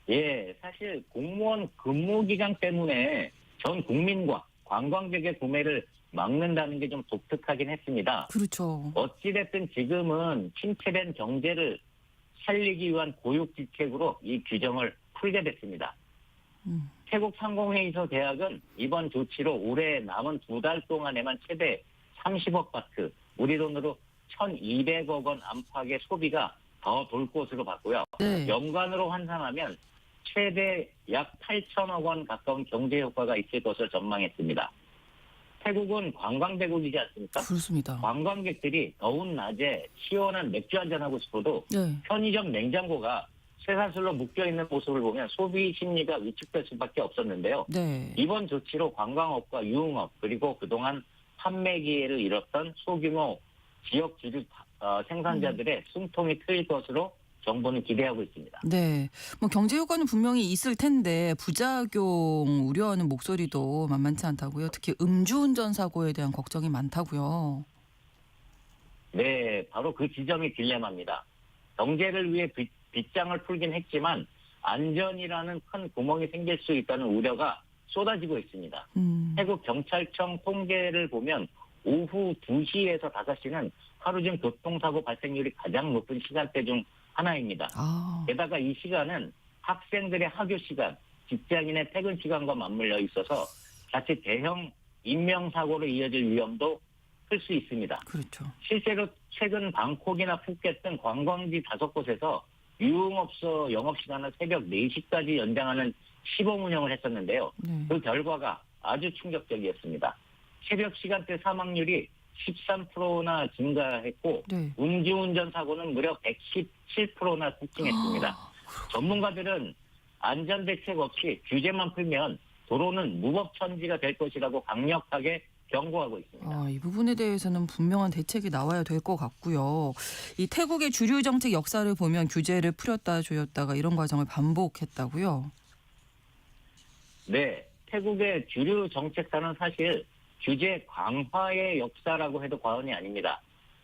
Speaker 7: 예, 사실 공무원 근무 기간 때문에 전 국민과 관광객의 구매를 막는다는 게 좀 독특하긴 했습니다.
Speaker 1: 그렇죠.
Speaker 7: 어찌됐든 지금은 침체된 경제를 살리기 위한 고육지책으로 이 규정을 풀게 됐습니다. 태국 상공회의소 대학은 이번 조치로 올해 남은 2달 동안에만 최대 30억 바트, 우리 돈으로 1,200억 원 안팎의 소비가 더 돌 것으로 봤고요.
Speaker 1: 네.
Speaker 7: 연간으로 환산하면 최대 약 8천억 원 가까운 경제 효과가 있을 것을 전망했습니다. 태국은 관광대국이지 않습니까?
Speaker 1: 그렇습니다.
Speaker 7: 관광객들이 더운 낮에 시원한 맥주 한잔 하고 싶어도
Speaker 1: 네.
Speaker 7: 편의점 냉장고가 쇠사슬로 묶여있는 모습을 보면 소비 심리가 위축될 수밖에 없었는데요.
Speaker 1: 네.
Speaker 7: 이번 조치로 관광업과 유흥업 그리고 그동안 판매 기회를 잃었던 소규모 지역 주류 생산자들의 숨통이 트일 것으로 정부는 기대하고 있습니다.
Speaker 1: 네. 뭐 경제 효과는 분명히 있을 텐데 부작용 우려하는 목소리도 만만치 않다고요. 특히 음주운전 사고에 대한 걱정이 많다고요.
Speaker 7: 네, 바로 그 지점이 딜레마입니다. 경제를 위해 빗장을 풀긴 했지만 안전이라는 큰 구멍이 생길 수 있다는 우려가 쏟아지고 있습니다. 태국 경찰청 통계를 보면 오후 2시에서 5시는 하루 중 교통사고 발생률이 가장 높은 시간대 중 하나입니다.
Speaker 1: 아,
Speaker 7: 게다가 이 시간은 학생들의 학교 시간, 직장인의 퇴근 시간과 맞물려 있어서 자칫 대형 인명사고로 이어질 위험도 클 수 있습니다.
Speaker 1: 그렇죠.
Speaker 7: 실제로 최근 방콕이나 푸켓 등 관광지 5곳에서 유흥업소 영업시간을 새벽 4시까지 연장하는 시범 운영을 했었는데요.
Speaker 1: 네.
Speaker 7: 그 결과가 아주 충격적이었습니다. 새벽 시간대 사망률이 13%나 증가했고
Speaker 1: 네.
Speaker 7: 음주운전 사고는 무려 117%나 급증했습니다. 전문가들은 안전대책 없이 규제만 풀면 도로는 무법천지가 될 것이라고 강력하게 경고하고 있습니다.
Speaker 1: 이 부분에 대해서는 분명한 대책이 나와야 될 것 같고요. 이 태국의 주류 정책 역사를 보면 규제를 풀었다 조였다가 이런 과정을 반복했다고요.
Speaker 7: 네, 태국의 주류 정책사는 사실 규제 강화의 역사라고 해도 과언이 아닙니다.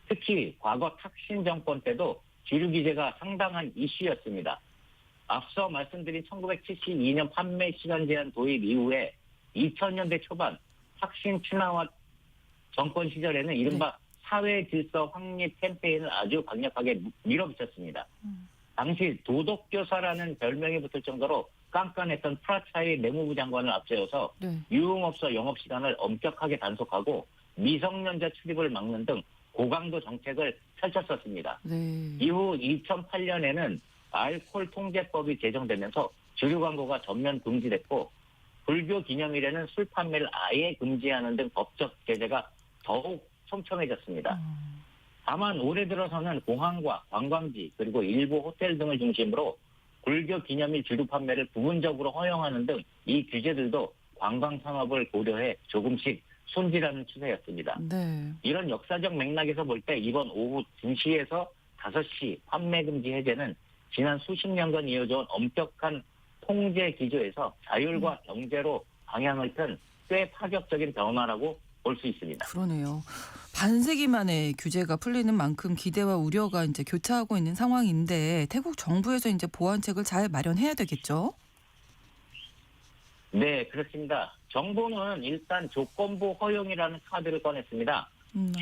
Speaker 7: 특히 과거 탁신 정권 때도 주류 규제가 상당한 이슈였습니다. 앞서 말씀드린 1972년 판매 시간 제한 도입 이후에 2000년대 초반 탁신 친화화 정권 시절에는 이른바 사회 질서 확립 캠페인을 아주 강력하게 밀어붙였습니다. 당시 도덕교사라는 별명이 붙을 정도로 깐깐했던 프라차이 내무부 장관을 앞세워서
Speaker 1: 네.
Speaker 7: 유흥업소 영업시간을 엄격하게 단속하고 미성년자 출입을 막는 등 고강도 정책을 펼쳤었습니다.
Speaker 1: 네.
Speaker 7: 이후 2008년에는 알코올 통제법이 제정되면서 주류 광고가 전면 금지됐고 불교 기념일에는 술 판매를 아예 금지하는 등 법적 제재가 더욱 촘촘해졌습니다. 다만 올해 들어서는 공항과 관광지 그리고 일부 호텔 등을 중심으로 불교 기념일 주류 판매를 부분적으로 허용하는 등 이 규제들도 관광 산업을 고려해 조금씩 손질하는 추세였습니다.
Speaker 1: 네.
Speaker 7: 이런 역사적 맥락에서 볼 때 이번 오후 2시에서 5시 판매 금지 해제는 지난 수십 년간 이어져온 엄격한 통제 기조에서 자율과 경제로 방향을 튼 꽤 파격적인 변화라고 볼 수 있습니다.
Speaker 1: 그러네요. 반세기 만에 규제가 풀리는 만큼 기대와 우려가 이제 교차하고 있는 상황인데 태국 정부에서 이제 보완책을 잘 마련해야 되겠죠?
Speaker 7: 네, 그렇습니다. 정부는 일단 조건부 허용이라는 카드를 꺼냈습니다.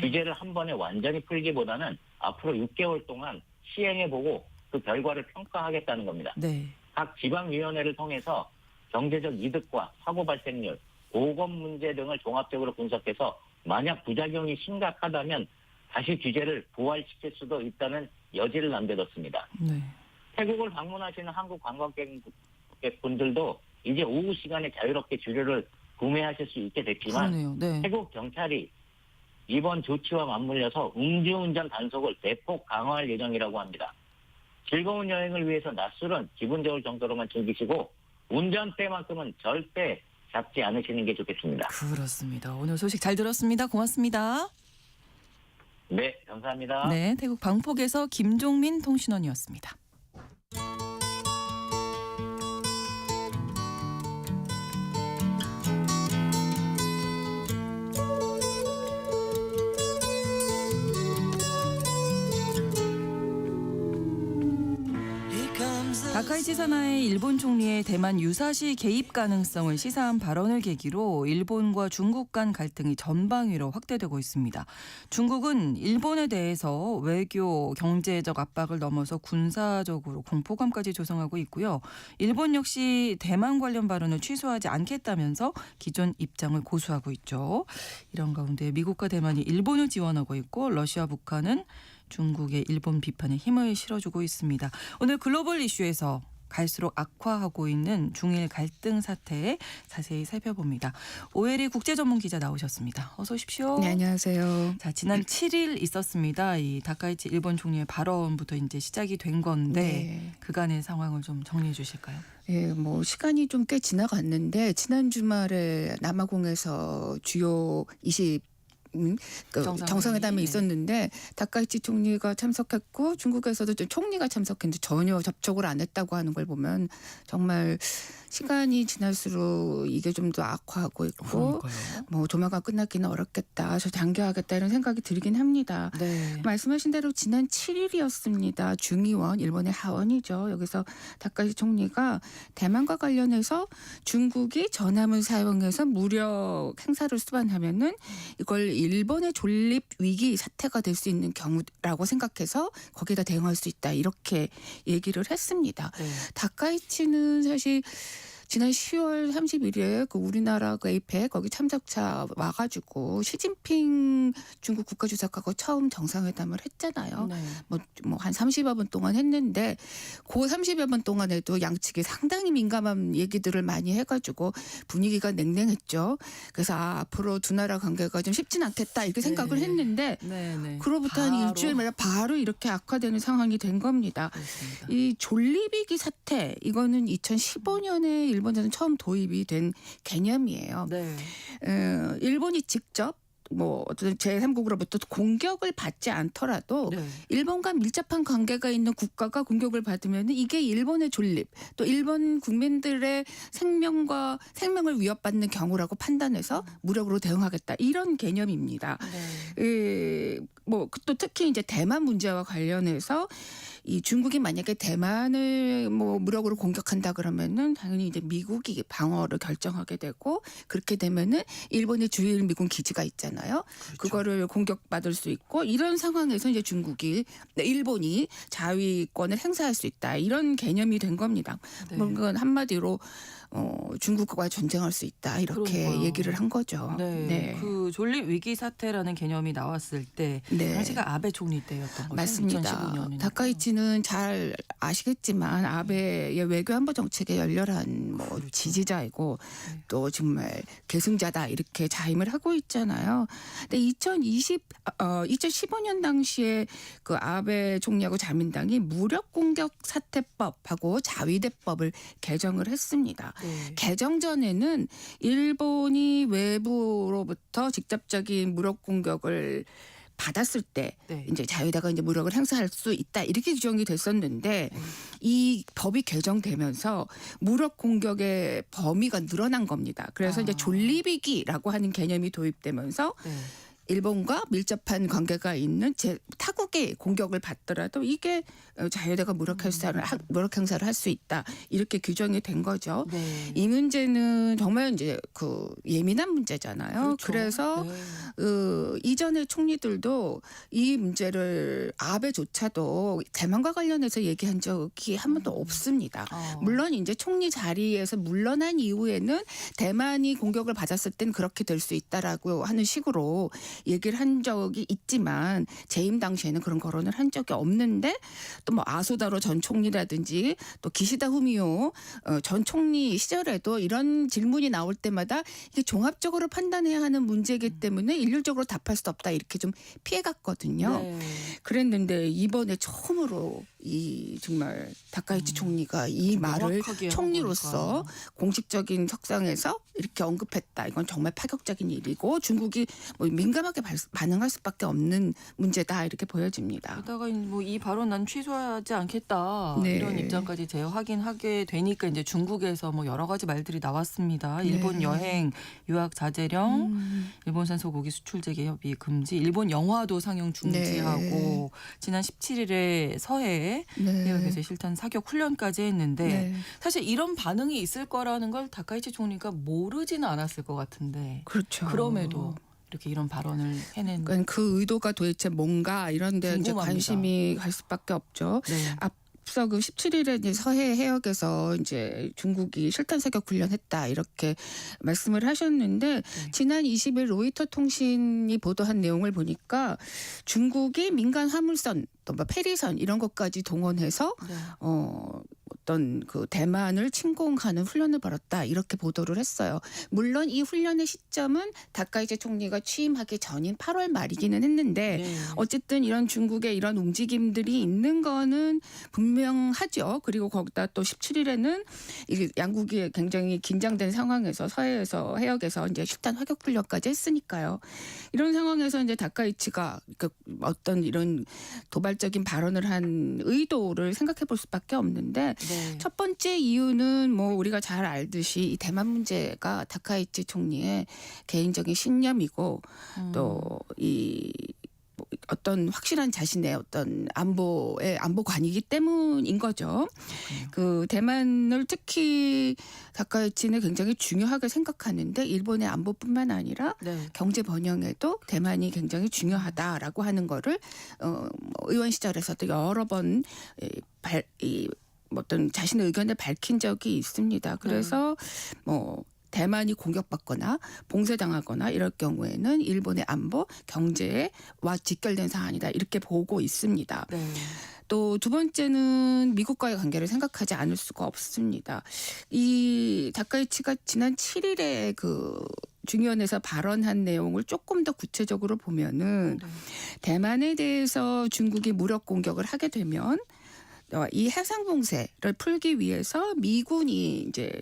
Speaker 7: 규제를 한 번에 완전히 풀기보다는 앞으로 6개월 동안 시행해보고 그 결과를 평가하겠다는 겁니다.
Speaker 1: 네.
Speaker 7: 각 지방위원회를 통해서 경제적 이득과 사고 발생률, 보건 문제 등을 종합적으로 분석해서 만약 부작용이 심각하다면 다시 규제를 부활시킬 수도 있다는 여지를 남겨뒀습니다.
Speaker 1: 네.
Speaker 7: 태국을 방문하시는 한국 관광객분들도 이제 오후 시간에 자유롭게 주류를 구매하실 수 있게 됐지만
Speaker 1: 그러네요. 네.
Speaker 7: 태국 경찰이 이번 조치와 맞물려서 음주운전 단속을 대폭 강화할 예정이라고 합니다. 즐거운 여행을 위해서 낮술은 기분 좋을 정도로만 즐기시고 운전대만큼은 절대 잡지 않으시는 게 좋겠습니다.
Speaker 1: 그렇습니다. 오늘 소식 잘 들었습니다. 고맙습니다.
Speaker 7: 네, 감사합니다.
Speaker 1: 네, 태국 방콕에서 김종민 통신원이었습니다. 다카이치 산하의 일본 총리의 대만 유사시 개입 가능성을 시사한 발언을 계기로 일본과 중국 간 갈등이 전방위로 확대되고 있습니다. 중국은 일본에 대해서 외교, 경제적 압박을 넘어서 군사적으로 공포감까지 조성하고 있고요. 일본 역시 대만 관련 발언을 취소하지 않겠다면서 기존 입장을 고수하고 있죠. 이런 가운데 미국과 대만이 일본을 지원하고 있고 러시아, 북한은 중국의 일본 비판에 힘을 실어주고 있습니다. 오늘 글로벌 이슈에서 갈수록 악화하고 있는 중일 갈등 사태에 자세히 살펴봅니다. 오혜리 국제전문기자 나오셨습니다. 어서 오십시오.
Speaker 8: 네, 안녕하세요.
Speaker 1: 자, 지난 7일 있었습니다. 이 다카이치 일본 총리의 발언부터 이제 시작이 된 건데
Speaker 8: 네.
Speaker 1: 그간의 상황을 좀 정리해 주실까요?
Speaker 8: 예, 뭐 시간이 좀 꽤 지나갔는데 지난 주말에 남아공에서 주요 20
Speaker 1: 정상회의.
Speaker 3: 정상회담이
Speaker 1: 네.
Speaker 3: 있었는데 다카이치 총리가 참석했고 중국에서도 총리가 참석했는데 전혀 접촉을 안 했다고 하는 걸 보면 정말 시간이 지날수록 이게 좀 더 악화하고 있고 뭐 조만간 끝나기는 어렵겠다. 저 장기화하겠다 이런 생각이 들긴 합니다.
Speaker 1: 네.
Speaker 3: 말씀하신 대로 지난 7일이었습니다. 중의원, 일본의 하원이죠. 여기서 다카이치 총리가 대만과 관련해서 중국이 전함을 사용해서 무력 행사를 수반하면은 이걸 일본의 존립 위기 사태가 될 수 있는 경우라고 생각해서 거기에다 대응할 수 있다. 이렇게 얘기를 했습니다.
Speaker 1: 네.
Speaker 3: 다카이치는 사실 지난 10월 31일에 그 우리나라 그 에이펙 거기 참석차 와가지고 시진핑 중국 국가주석하고 처음 정상회담을 했잖아요.
Speaker 1: 네.
Speaker 3: 뭐 한 30여 분 동안 했는데 그 30여 분 동안에도 양측이 상당히 민감한 얘기들을 많이 해가지고 분위기가 냉랭했죠. 그래서 앞으로 두 나라 관계가 좀 쉽진 않겠다 이렇게 생각을 했는데
Speaker 1: 네.
Speaker 3: 그로부터 한
Speaker 1: 바로.
Speaker 3: 일주일 만에 바로 이렇게 악화되는 상황이 된 겁니다.
Speaker 1: 그렇습니다.
Speaker 3: 이 존립위기 사태 이거는 2015년에 일본에서는 처음 도입이 된 개념이에요.
Speaker 1: 네.
Speaker 3: 일본이 직접 뭐 어떤 제3국으로부터 공격을 받지 않더라도
Speaker 1: 네.
Speaker 3: 일본과 밀접한 관계가 있는 국가가 공격을 받으면 이게 일본의 존립 또 일본 국민들의 생명을 위협받는 경우라고 판단해서 무력으로 대응하겠다 이런 개념입니다.
Speaker 1: 네.
Speaker 3: 뭐 또 특히 이제 대만 문제와 관련해서 이 중국이 만약에 대만을 뭐 무력으로 공격한다 그러면은 당연히 이제 미국이 방어를 결정하게 되고 그렇게 되면은 일본의 주일 미군 기지가 있잖아요.
Speaker 1: 그렇죠.
Speaker 3: 그거를 공격받을 수 있고 이런 상황에서 이제 일본이 자위권을 행사할 수 있다 이런 개념이 된 겁니다.
Speaker 1: 네.
Speaker 3: 뭔가 한마디로 중국과 전쟁할 수 있다 이렇게
Speaker 1: 그러니까요.
Speaker 3: 얘기를 한 거죠.
Speaker 1: 네. 그 존립 위기 사태라는 개념이 나왔을 때
Speaker 3: 네.
Speaker 1: 당시가 아베 총리 때였던 거죠.
Speaker 3: 맞습니다.
Speaker 1: 2015년이니까.
Speaker 3: 다카이치는 잘 아시겠지만 아베의 외교 안보 정책에 열렬한 뭐
Speaker 1: 그렇죠.
Speaker 3: 지지자이고
Speaker 1: 네.
Speaker 3: 또 정말 계승자다 이렇게 자임을 하고 있잖아요. 근데 2015년 당시에 그 아베 총리하고 자민당이 무력 공격 사태법하고 자위대법을 개정을 했습니다.
Speaker 1: 네.
Speaker 3: 개정 전에는 일본이 외부로부터 직접적인 무력 공격을 받았을 때
Speaker 1: 네.
Speaker 3: 이제 자유대가 이제 무력을 행사할 수 있다 이렇게 규정이 됐었는데 이 법이 개정되면서 무력 공격의 범위가 늘어난 겁니다. 그래서 이제 존립위기라고 하는 개념이 도입되면서
Speaker 1: 네.
Speaker 3: 일본과 밀접한 관계가 있는 타국의 공격을 받더라도 이게 자유대가 무력 행사를 할 수 있다 이렇게 규정이 된 거죠.
Speaker 1: 네.
Speaker 3: 이 문제는 정말 이제 그 예민한 문제잖아요.
Speaker 1: 그렇죠.
Speaker 3: 그래서
Speaker 1: 네.
Speaker 3: 이전의 총리들도 이 문제를 아베조차도 대만과 관련해서 얘기한 적이 한 번도 없습니다. 물론 이제 총리 자리에서 물러난 이후에는 대만이 공격을 받았을 땐 그렇게 될 수 있다라고 하는 식으로 얘기를 한 적이 있지만 재임 당시에는 그런 거론을 한 적이 없는데 또 뭐 아소다로 전 총리라든지 또 기시다 후미오 전 총리 시절에도 이런 질문이 나올 때마다 이게 종합적으로 판단해야 하는 문제이기 때문에 일률적으로 답할 수 없다 이렇게 좀 피해갔거든요.
Speaker 1: 네.
Speaker 3: 그랬는데 이번에 처음으로 이 정말 다카이치 총리가 이 말을
Speaker 1: 명확하게
Speaker 3: 총리로서
Speaker 1: 하고
Speaker 3: 공식적인 석상에서 이렇게 언급했다. 이건 정말 파격적인 일이고 중국이 뭐 민감하게 반응할 수밖에 없는 문제다 이렇게 보여집니다.
Speaker 1: 게다가 뭐 이 발언 난 취소하지 않겠다
Speaker 3: 네.
Speaker 1: 이런 입장까지 재확인하게 되니까 이제 중국에서 뭐 여러 가지 말들이 나왔습니다.
Speaker 3: 네.
Speaker 1: 일본 여행 유학 자제령, 일본산 소고기 수출 재개 협의 금지, 일본 영화도 상영 중지하고
Speaker 3: 네.
Speaker 1: 지난 17일에 서해 해역에서 실탄 사격 훈련까지 했는데
Speaker 3: 네.
Speaker 1: 사실 이런 반응이 있을 거라는 걸 다카이치 총리가 모르지는 않았을 것 같은데
Speaker 3: 그렇죠.
Speaker 1: 그럼에도 이렇게 이런 발언을 해낸.
Speaker 3: 그러니까 그 의도가 도대체 뭔가 이런 데 이제
Speaker 1: 궁금합니다.
Speaker 3: 관심이 갈 수밖에 없죠.
Speaker 1: 네.
Speaker 3: 앞서 그 17일에 이제 서해 해역에서 이제 중국이 실탄 사격 훈련했다 이렇게 말씀을 하셨는데 지난 20일 로이터 통신이 보도한 내용을 보니까 중국이 민간 화물선 또 뭐 페리선 이런 것까지 동원해서
Speaker 1: 네.
Speaker 8: 어떤 그 대만을 침공하는 훈련을 벌였다 이렇게 보도를 했어요. 물론 이 훈련의 시점은 다카이치 총리가 취임하기 전인 8월 말이기는 했는데
Speaker 1: 네.
Speaker 8: 어쨌든 이런 중국의 이런 움직임들이 있는 거는 분명하죠. 그리고 거기다 또 17일에는 양국이 굉장히 긴장된 상황에서 서해에서 해역에서 이제 실탄 화격 훈련까지 했으니까요. 이런 상황에서 이제 다카이치가 그 어떤 이런 도발적인 발언을 한 의도를 생각해 볼 수밖에 없는데
Speaker 1: 네.
Speaker 8: 첫 번째 이유는 뭐 우리가 잘 알듯이 이 대만 문제가 다카이치 총리의 개인적인 신념이고 또 이 어떤 확실한 자신의 어떤 안보관이기 때문인 거죠. 그 대만을 특히 다카이치는 굉장히 중요하게 생각하는데 일본의 안보뿐만 아니라
Speaker 1: 네.
Speaker 8: 경제 번영에도 대만이 굉장히 중요하다라고 하는 거를 의원 시절에서도 여러 번 어떤 자신의 의견을 밝힌 적이 있습니다. 그래서 뭐 대만이 공격받거나 봉쇄당하거나 이럴 경우에는 일본의 안보, 경제와 직결된 사안이다 이렇게 보고 있습니다.
Speaker 1: 네.
Speaker 8: 또 두 번째는 미국과의 관계를 생각하지 않을 수가 없습니다. 이 다카이치가 지난 7일에 그 중의원에서 발언한 내용을 조금 더 구체적으로 보면은 대만에 대해서 중국이 무력 공격을 하게 되면 이 해상 봉쇄를 풀기 위해서 미군이 이제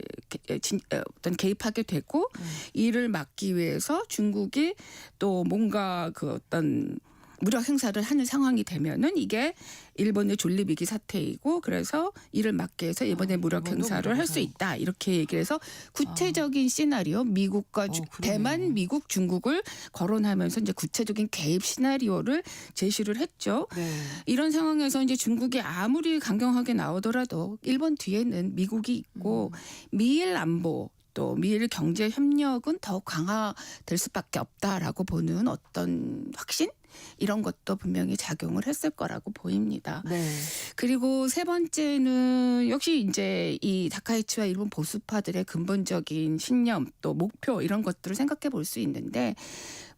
Speaker 8: 어떤 개입하게 되고 이를 막기 위해서 중국이 또 뭔가 그 어떤 무력 행사를 하는 상황이 되면은 이게 일본의 존립위기 사태이고 그래서 이를 막기 위해서 일본의 무력 행사를 할 수 있다 이렇게 얘기를 해서 구체적인 시나리오 미국과 대만, 미국, 중국을 거론하면서 이제 구체적인 개입 시나리오를 제시를 했죠.
Speaker 1: 네.
Speaker 8: 이런 상황에서 이제 중국이 아무리 강경하게 나오더라도 일본 뒤에는 미국이 있고 미일 안보 또 미일 경제 협력은 더욱 강화될 수밖에 없다라고 보는 어떤 확신? 이런 것도 분명히 작용을 했을 거라고 보입니다.
Speaker 1: 네.
Speaker 8: 그리고 세 번째는 역시 이제 이 다카이치와 일본 보수파들의 근본적인 신념 또 목표 이런 것들을 생각해 볼 수 있는데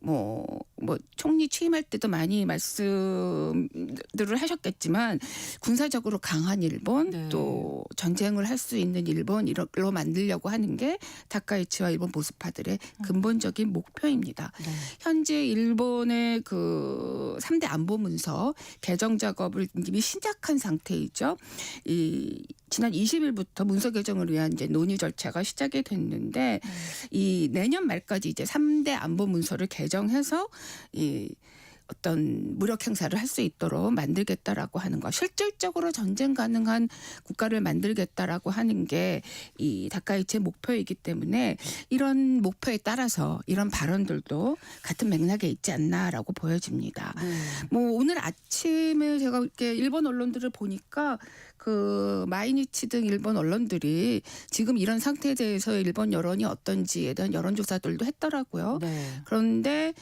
Speaker 8: 뭐 총리 취임할 때도 많이 말씀들을 하셨겠지만 군사적으로 강한 일본
Speaker 1: 네.
Speaker 8: 또 전쟁을 할 수 있는 일본으로 만들려고 하는 게 다카이치와 일본 보수파들의 근본적인 목표입니다.
Speaker 1: 네.
Speaker 8: 현재 일본의 그 3대 안보 문서 개정 작업을 이미 시작한 상태이죠. 지난 20일부터 문서 개정을 위한 이제 논의 절차가 시작이 됐는데 이 내년 말까지 이제 3대 안보 문서를 개정해서 이 어떤 무력 행사를 할 수 있도록 만들겠다라고 하는 거. 실질적으로 전쟁 가능한 국가를 만들겠다라고 하는 게 이 다카이치의 목표이기 때문에 이런 목표에 따라서 이런 발언들도 같은 맥락에 있지 않나라고 보여집니다. 뭐 오늘 아침에 제가 이렇게 일본 언론들을 보니까 그 마이니치 등 일본 언론들이 지금 이런 상태에 대해서 일본 여론이 어떤지에 대한 여론조사들도 했더라고요.
Speaker 1: 네.
Speaker 8: 그런데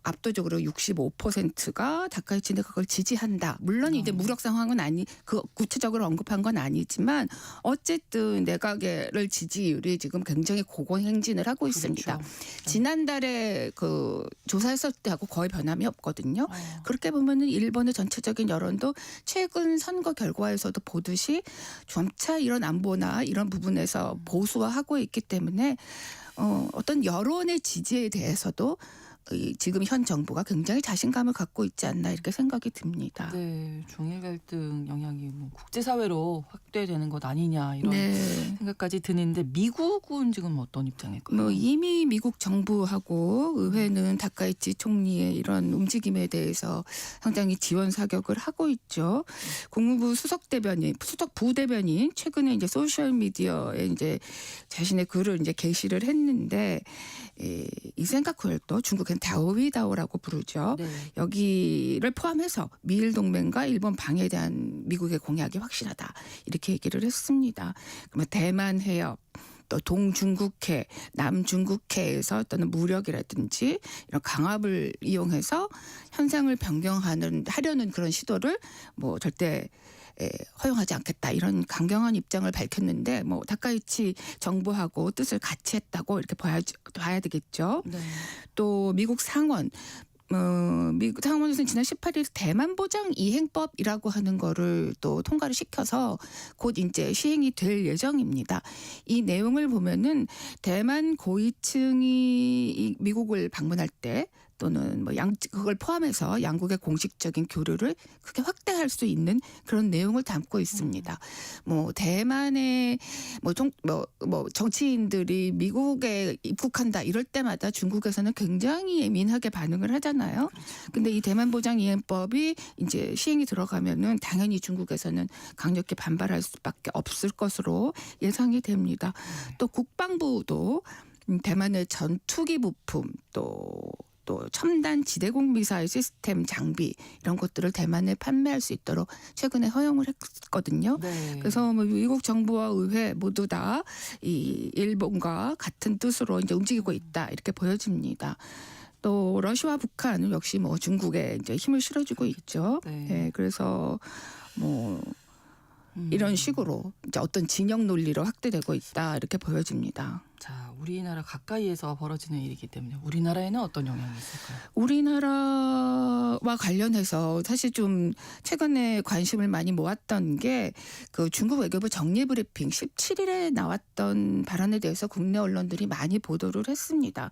Speaker 8: 압도적으로 65%가 다카이치는 그걸 지지한다. 물론 이제 무력 상황은 그 구체적으로 언급한 건 아니지만 어쨌든 내각을 지지율이 지금 굉장히 고공행진을 하고 있습니다.
Speaker 1: 그렇죠.
Speaker 8: 지난달에 그 조사했을 때하고 거의 변함이 없거든요. 그렇게 보면은 일본의 전체적인 여론도 최근 선거 결과에서도 보듯이 점차 이런 안보나 이런 부분에서 보수화하고 있기 때문에 어떤 여론의 지지에 대해서도 지금 현 정부가 굉장히 자신감을 갖고 있지 않나 이렇게 생각이 듭니다.
Speaker 1: 네, 중일 갈등 영향이 뭐 국제사회로 확대되는 것 아니냐 이런 생각까지 드는데 미국은 지금 어떤 입장일까요?
Speaker 8: 뭐 이미 미국 정부하고 의회는 다카이치 총리의 이런 움직임에 대해서 상당히 지원 사격을 하고 있죠. 국무부 수석 부대변인 최근에 이제 소셜 미디어에 이제 자신의 글을 이제 게시를 했는데 이 생각을도 중국은 다오위다오라고 부르죠.
Speaker 1: 네.
Speaker 8: 여기를 포함해서 미일 동맹과 일본 방해에 대한 미국의 공약이 확실하다 이렇게 얘기를 했습니다. 그러면 대만 해협 또 동중국해, 남중국해에서 어떤 무력이라든지 이런 강압을 이용해서 현상을 변경하려는 그런 시도를 뭐 절대 허용하지 않겠다 이런 강경한 입장을 밝혔는데 뭐 다카이치 정부하고 뜻을 같이 했다고 이렇게 봐야 되겠죠.
Speaker 1: 네.
Speaker 8: 또 미국 상원 미국 상원에서는 지난 18일 대만 보장 이행법이라고 하는 거를 또 통과를 시켜서 곧 이제 시행이 될 예정입니다. 이 내용을 보면은 대만 고위층이 미국을 방문할 때 또는 뭐 그걸 포함해서 양국의 공식적인 교류를 크게 확대할 수 있는 그런 내용을 담고 있습니다. 뭐 대만의 뭐 정치인들이 미국에 입국한다 이럴 때마다 중국에서는 굉장히 예민하게 반응을 하잖아요. 근데 이 대만 보장 이행법이 이제 시행이 들어가면은 당연히 중국에서는 강력히 반발할 수밖에 없을 것으로 예상이 됩니다. 또 국방부도 대만의 전투기 부품 또 첨단 지대공 미사일 시스템 장비 이런 것들을 대만에 판매할 수 있도록 최근에 허용을 했거든요.
Speaker 1: 네.
Speaker 8: 그래서 뭐 미국 정부와 의회 모두 다 이 일본과 같은 뜻으로 이제 움직이고 있다 이렇게 보여집니다. 또 러시아와 북한은 역시 뭐 중국에 이제 힘을 실어주고 있죠.
Speaker 1: 네.
Speaker 8: 네, 그래서 뭐 이런 식으로 이제 어떤 진영 논리로 확대되고 있다 이렇게 보여집니다.
Speaker 1: 자, 우리나라 가까이에서 벌어지는 일이기 때문에 우리나라에는 어떤 영향이 있을까요?
Speaker 8: 우리나라와 관련해서 사실 좀 최근에 관심을 많이 모았던 게 그 중국 외교부 정례브리핑 17일에 나왔던 발언에 대해서 국내 언론들이 많이 보도를 했습니다.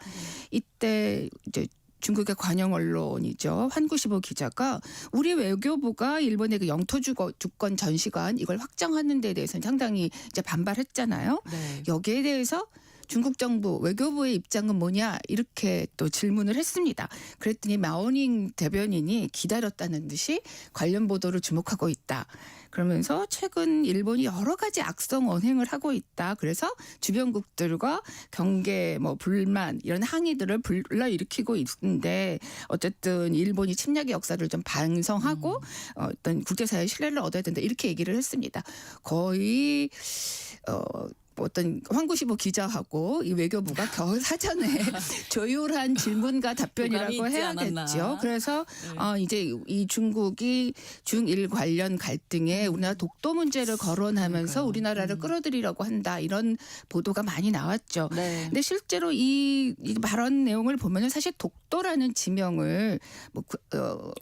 Speaker 8: 이때 이제 중국의 관영 언론이죠. 환구시보 기자가 우리 외교부가 일본의 그 영토 주권 전시관 이걸 확정하는 데 대해서는 상당히 이제 반발했잖아요.
Speaker 1: 네.
Speaker 8: 여기에 대해서 중국 정부 외교부의 입장은 뭐냐 이렇게 또 질문을 했습니다. 그랬더니 마오닝 대변인이 기다렸다는 듯이 관련 보도를 주목하고 있다. 그러면서 최근 일본이 여러 가지 악성 언행을 하고 있다. 그래서 주변국들과 경계 뭐 불만 이런 항의들을 불러일으키고 있는데 어쨌든 일본이 침략의 역사를 좀 반성하고 어떤 국제사회의 신뢰를 얻어야 된다. 이렇게 얘기를 했습니다. 거의 어떤 환구시보 기자하고 이 외교부가 사전에 조율한 질문과 답변이라고 해야겠죠. 그래서 이제 이 중국이 중일 관련 갈등에 우리나라 독도 문제를 거론하면서 우리나라를 끌어들이려고 한다 이런 보도가 많이 나왔죠.
Speaker 1: 네.
Speaker 8: 근데 실제로 이 발언 내용을 보면은 사실 독도라는 지명을 뭐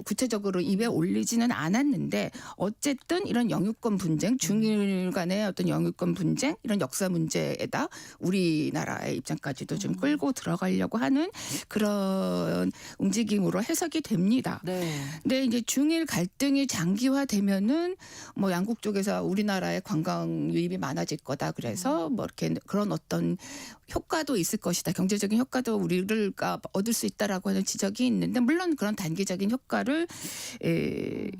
Speaker 8: 구체적으로 입에 올리지는 않았는데 어쨌든 이런 영유권 분쟁, 중일 간의 어떤 영유권 분쟁 이런 역사 문제에다 우리나라의 입장까지도 좀 끌고 들어가려고 하는 그런 움직임으로 해석이 됩니다.
Speaker 1: 네.
Speaker 8: 근데 이제 중일 갈등이 장기화되면은 뭐 양국 쪽에서 우리나라의 관광 유입이 많아질 거다. 그래서 뭐 이렇게 그런 어떤 효과도 있을 것이다. 경제적인 효과도 우리가 얻을 수 있다라고 하는 지적이 있는데 물론 그런 단기적인 효과를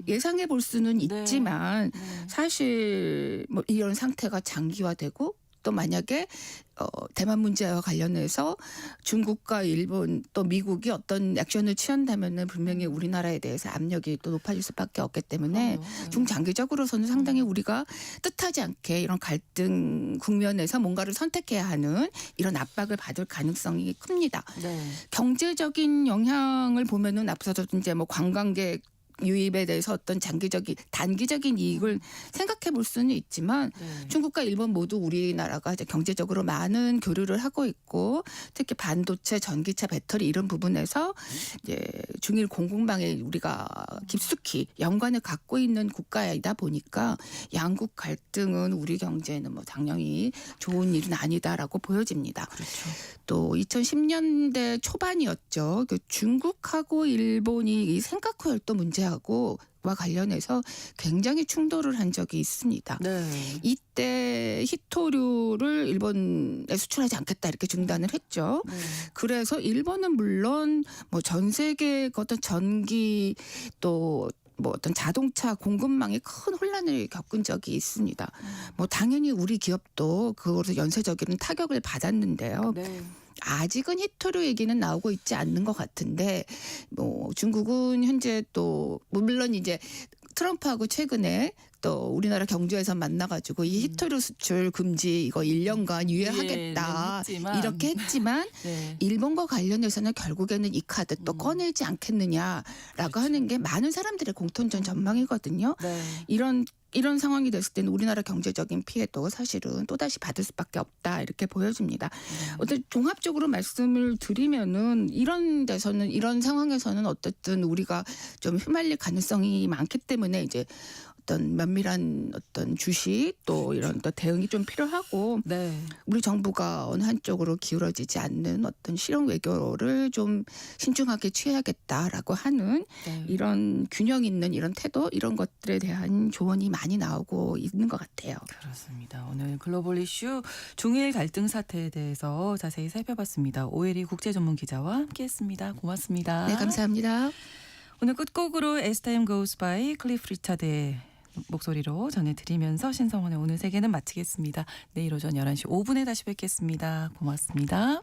Speaker 8: 예상해 볼 수는 있지만 사실 뭐 이런 상태가 장기화되고 또 만약에 대만 문제와 관련해서 중국과 일본 또 미국이 어떤 액션을 취한다면은 분명히 우리나라에 대해서 압력이 또 높아질 수밖에 없기 때문에 중장기적으로서는 상당히 우리가 뜻하지 않게 이런 갈등 국면에서 뭔가를 선택해야 하는 이런 압박을 받을 가능성이 큽니다.
Speaker 1: 네.
Speaker 8: 경제적인 영향을 보면은 앞서도 이제 뭐 관광객 유입에 대해서 어떤 단기적인 이익을 생각해 볼 수는 있지만 중국과 일본 모두 우리나라가 이제 경제적으로 많은 교류를 하고 있고 특히 반도체, 전기차, 배터리 이런 부분에서 이제 중일 공급망에 우리가 깊숙이 연관을 갖고 있는 국가이다 보니까 양국 갈등은 우리 경제에는 뭐 당연히 좋은 일은 아니다라고 보여집니다.
Speaker 1: 그렇죠.
Speaker 8: 또 2010년대 초반이었죠. 그 중국하고 일본이 이 생카쿠 열도 문제하고와 관련해서 굉장히 충돌을 한 적이 있습니다.
Speaker 1: 네.
Speaker 8: 이때 히토류를 일본에 수출하지 않겠다 이렇게 중단을 했죠.
Speaker 1: 네.
Speaker 8: 그래서 일본은 물론 뭐 전 세계 어떤 전기 또 뭐 어떤 자동차 공급망에 큰 혼란을 겪은 적이 있습니다. 뭐 당연히 우리 기업도 그거로 연쇄적인 타격을 받았는데요.
Speaker 1: 네.
Speaker 8: 아직은 히토류 얘기는 나오고 있지 않는 것 같은데 뭐 중국은 현재 또 물론 이제 트럼프하고 최근에 또 우리나라 경주에서 만나가지고 이 히토류 수출 금지 이거 1년간 유예하겠다 이렇게 했지만
Speaker 1: 네.
Speaker 8: 일본과 관련해서는 결국에는 이 카드 또 꺼내지 않겠느냐라고
Speaker 1: 그렇죠.
Speaker 8: 하는 게 많은 사람들의 공통된 전망이거든요.
Speaker 1: 네.
Speaker 8: 이런 상황이 됐을 때는 우리나라 경제적인 피해도 사실은 또다시 받을 수밖에 없다 이렇게 보여집니다. 어떤 종합적으로 말씀을 드리면은 이런 데서는 이런 상황에서는 어쨌든 우리가 좀 휘말릴 가능성이 많기 때문에 이제 어떤 면밀한 어떤 주시 또 이런 또 대응이 좀 필요하고
Speaker 1: 네.
Speaker 8: 우리 정부가 어느 한쪽으로 기울어지지 않는 어떤 실용 외교를 좀 신중하게 취해야겠다라고 하는
Speaker 1: 네.
Speaker 8: 이런 균형 있는 이런 태도 이런 것들에 대한 조언이 많이 나오고 있는 것 같아요.
Speaker 1: 그렇습니다. 오늘 글로벌 이슈 중일 갈등 사태에 대해서 자세히 살펴봤습니다. 오혜리 국제전문기자와 함께했습니다. 고맙습니다.
Speaker 8: 네, 감사합니다.
Speaker 1: 오늘 끝곡으로 As Time Goes By 클리프 리차드의 목소리로 전해드리면서 신성원의 오늘 세계는 마치겠습니다. 내일 오전 11시 5분에 다시 뵙겠습니다. 고맙습니다.